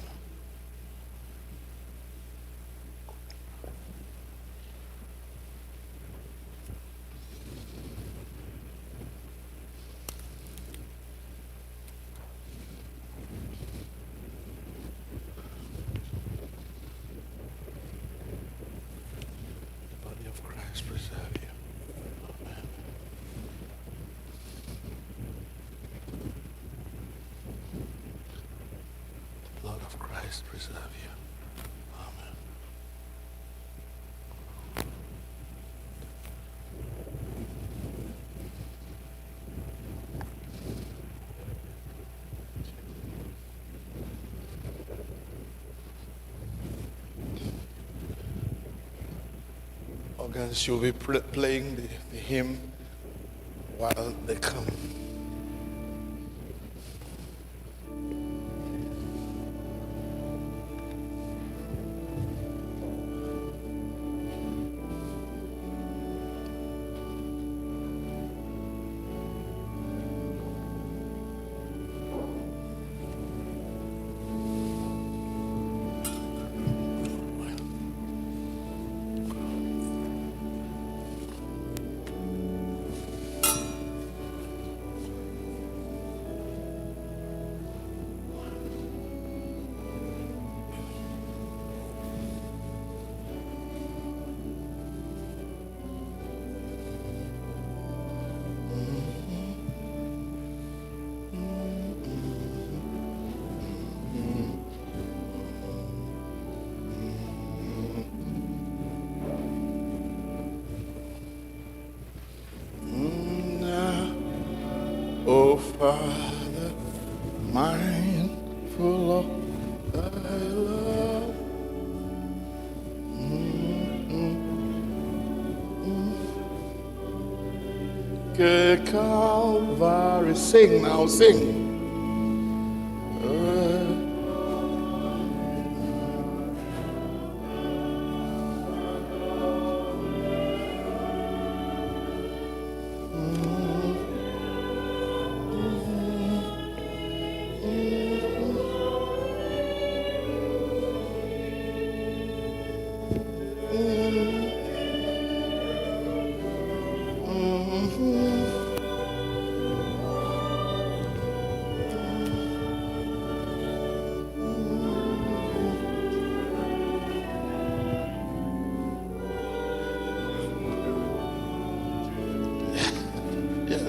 Preserve you. Amen. Organs, you'll be playing the hymn while they come. O Father, mindful of thy love, Calvary, sing now, sing.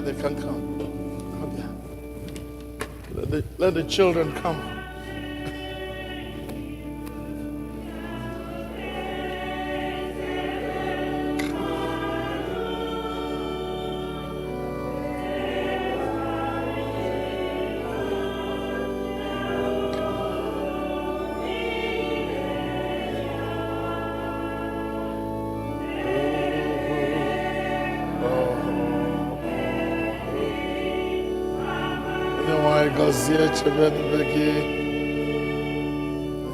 They can come. Okay. Let the children come. Gaziye çebedi begi,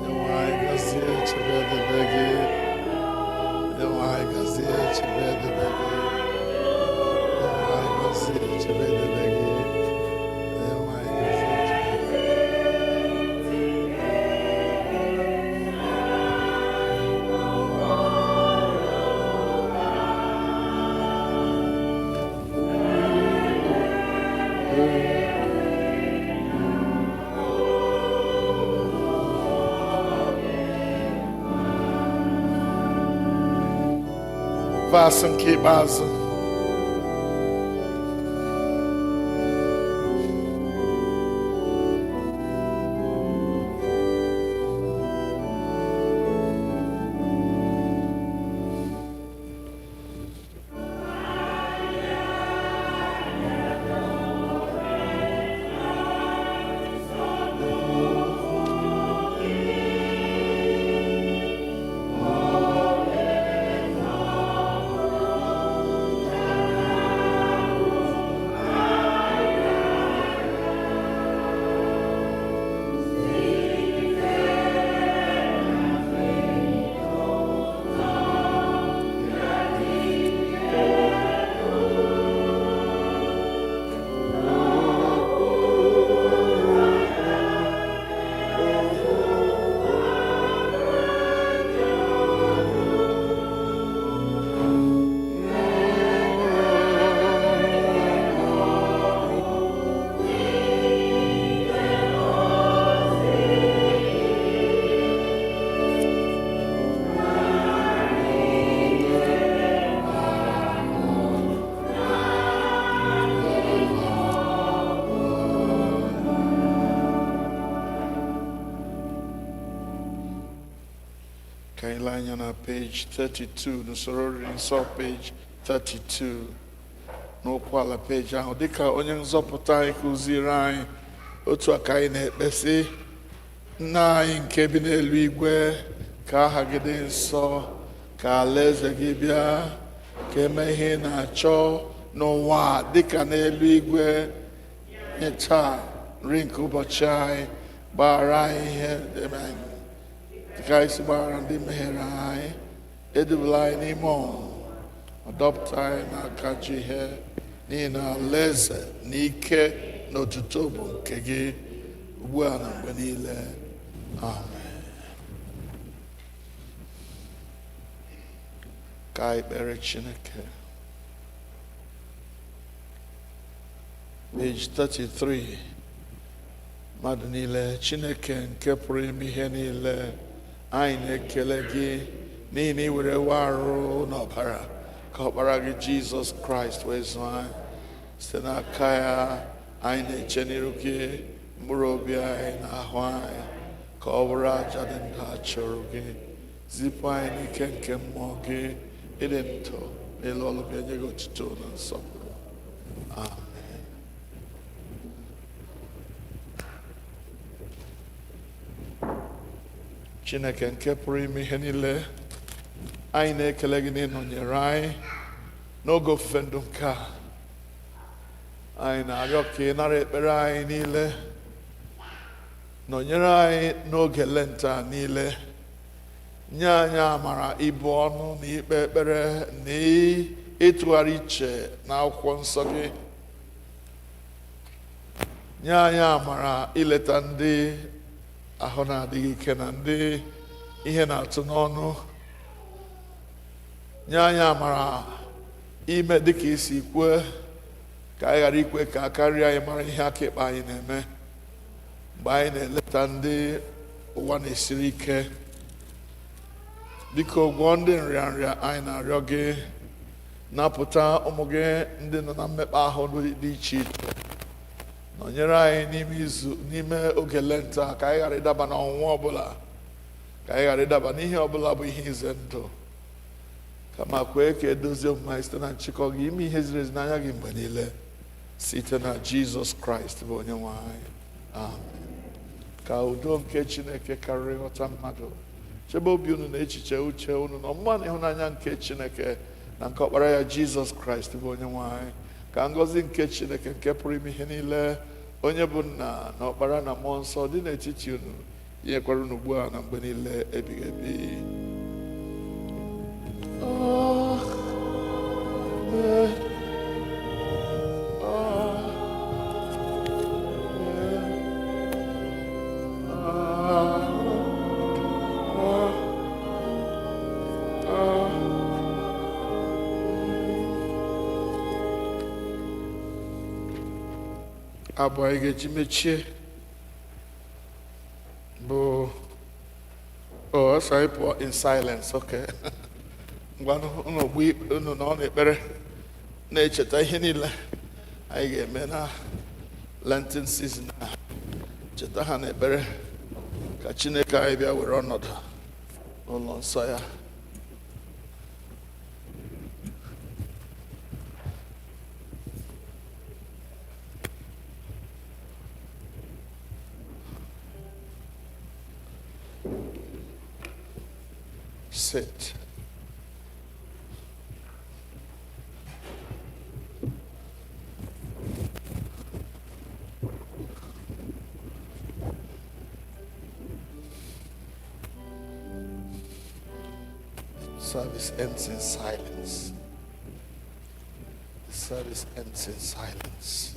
yavay gaziye çebedi begi, yavay gaziye çebedi begi, yavay gaziye çebedi begi, yavay gaziye çebedi begi. Vas nke ikpeazụ. Line on page 32, Usoro nsọ page 32. N'okwu ala page ahụ dịka onye nzọpụta anyị kụziri anyị otu aka anyị na-ekpesi: Nna anyị nke bi n'elu igwe, ka aha gị dị nsọ, ka alaeze gị bịa, ka eme ihe ị na-achọ n'ụwa dịka n'elu igwe. Nye taa nri nke ụbọchị anyị, gbaghara anyị ihe dịka anyị si gbaghara ndị mehiere anyị, edubela anyị n'ime ọnwụ, ma dọpụta anyị n'aka ji ihe, n'ihi na alaeze na ike na otuto bụ nke gị ugbu a na mgbe niile. Amen. Ka anyị kpere Chineke. Page 33. Mmadụ niile, Chineke nke pụrụ ime ihe niile, anyị na-ekele gị n'ihi na ị were arụ n'ọbara ka ọkpara gị Jizọs Kraịst wee zụọ anyị. Site n'aka ya, anyị na-eche n'iru gị mkpụrụ obi anyị na ahụ anyị ka ọ bụrụ aja dị ndụ a chọrọ gị. Zipụ anyị n'ike nke mmụọ gị, ịdị ndụ n'elu ọlụ gị, enye gị otuto na nsọpụrụ. Amen. Chineke nke pụrụ ime ihe niile, anyị na-ekele gị na ịnọnyere anyị n'oge ofufe ndụ nke a. Anyị na-arịọ ka ị nara ekpere anyị niile, nọnyere anyị n'oge Lent a niile, nye anyị amara ibu ọnụ na ikpe ekpere na ịtụgharị iche na akwụkwọ nsọ gị. Nye anyị amara ileta ndị ahụ na-adịghị ike na ndị ihe na-atụ n'ọnụ. Nye anyị amara ime dịka isi kwue, ka anyị ghara ikwe ka a karịa anyị mara ihe aka ekpe anyị na-eme mgbe anyị na-eleta ndị ụwa na-esiri ike. Biko gwọọ ndị nrịanrịa anyị na-arịọ gị, napụta ụmụ gị ndị nọ na mmekpa ahụ dị iche iche. Nọnyere anyị n'ime oge Lent a, ka anyị ghara ịdaba n'ọnwụnwa ọbụla, ka anyị ghara ịdaba n'ihe ọbụla bụ ihe ize ndụ, kama kwee ka edozie omume anyị site na nchịkọ gị, ime ihe ziri ezi n'anya gị mgbe niile, site na Jizọs Kraịst bụ onye nwe anyị. Amen. Ka udo nke Chineke karịrị nghọta mmadụ chebe obi unu na echiche uche unu n'ọmụma na ịhụnanya nke Chineke na nke ọkpara ya Jizọs Kraịst bụ onye nwe anyị. Ka ngọzi nke Chineke nke pụrụ ime ihe niile, onye bụ Nna na ọkpara na mmụọ nsọ dị n'etiti unu, inyekwara unu ugbu a na mgbe niile ebighị ebi. Abụ anyị ga-eji mechie bụ ọsọ anyị pụọ in silence, okay? ngwanụ unu gbu ikpe unu nọ n'ekpere na-echeta ihe niile anyị ga-eme na Lenten season a. Cheta ha n'ekpere ka Chineke anyị bịa were ọnọdụ n'ụlọ nsọ ya. Sit. Service ends in silence. The service ends in silence.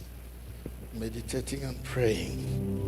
Meditating and praying.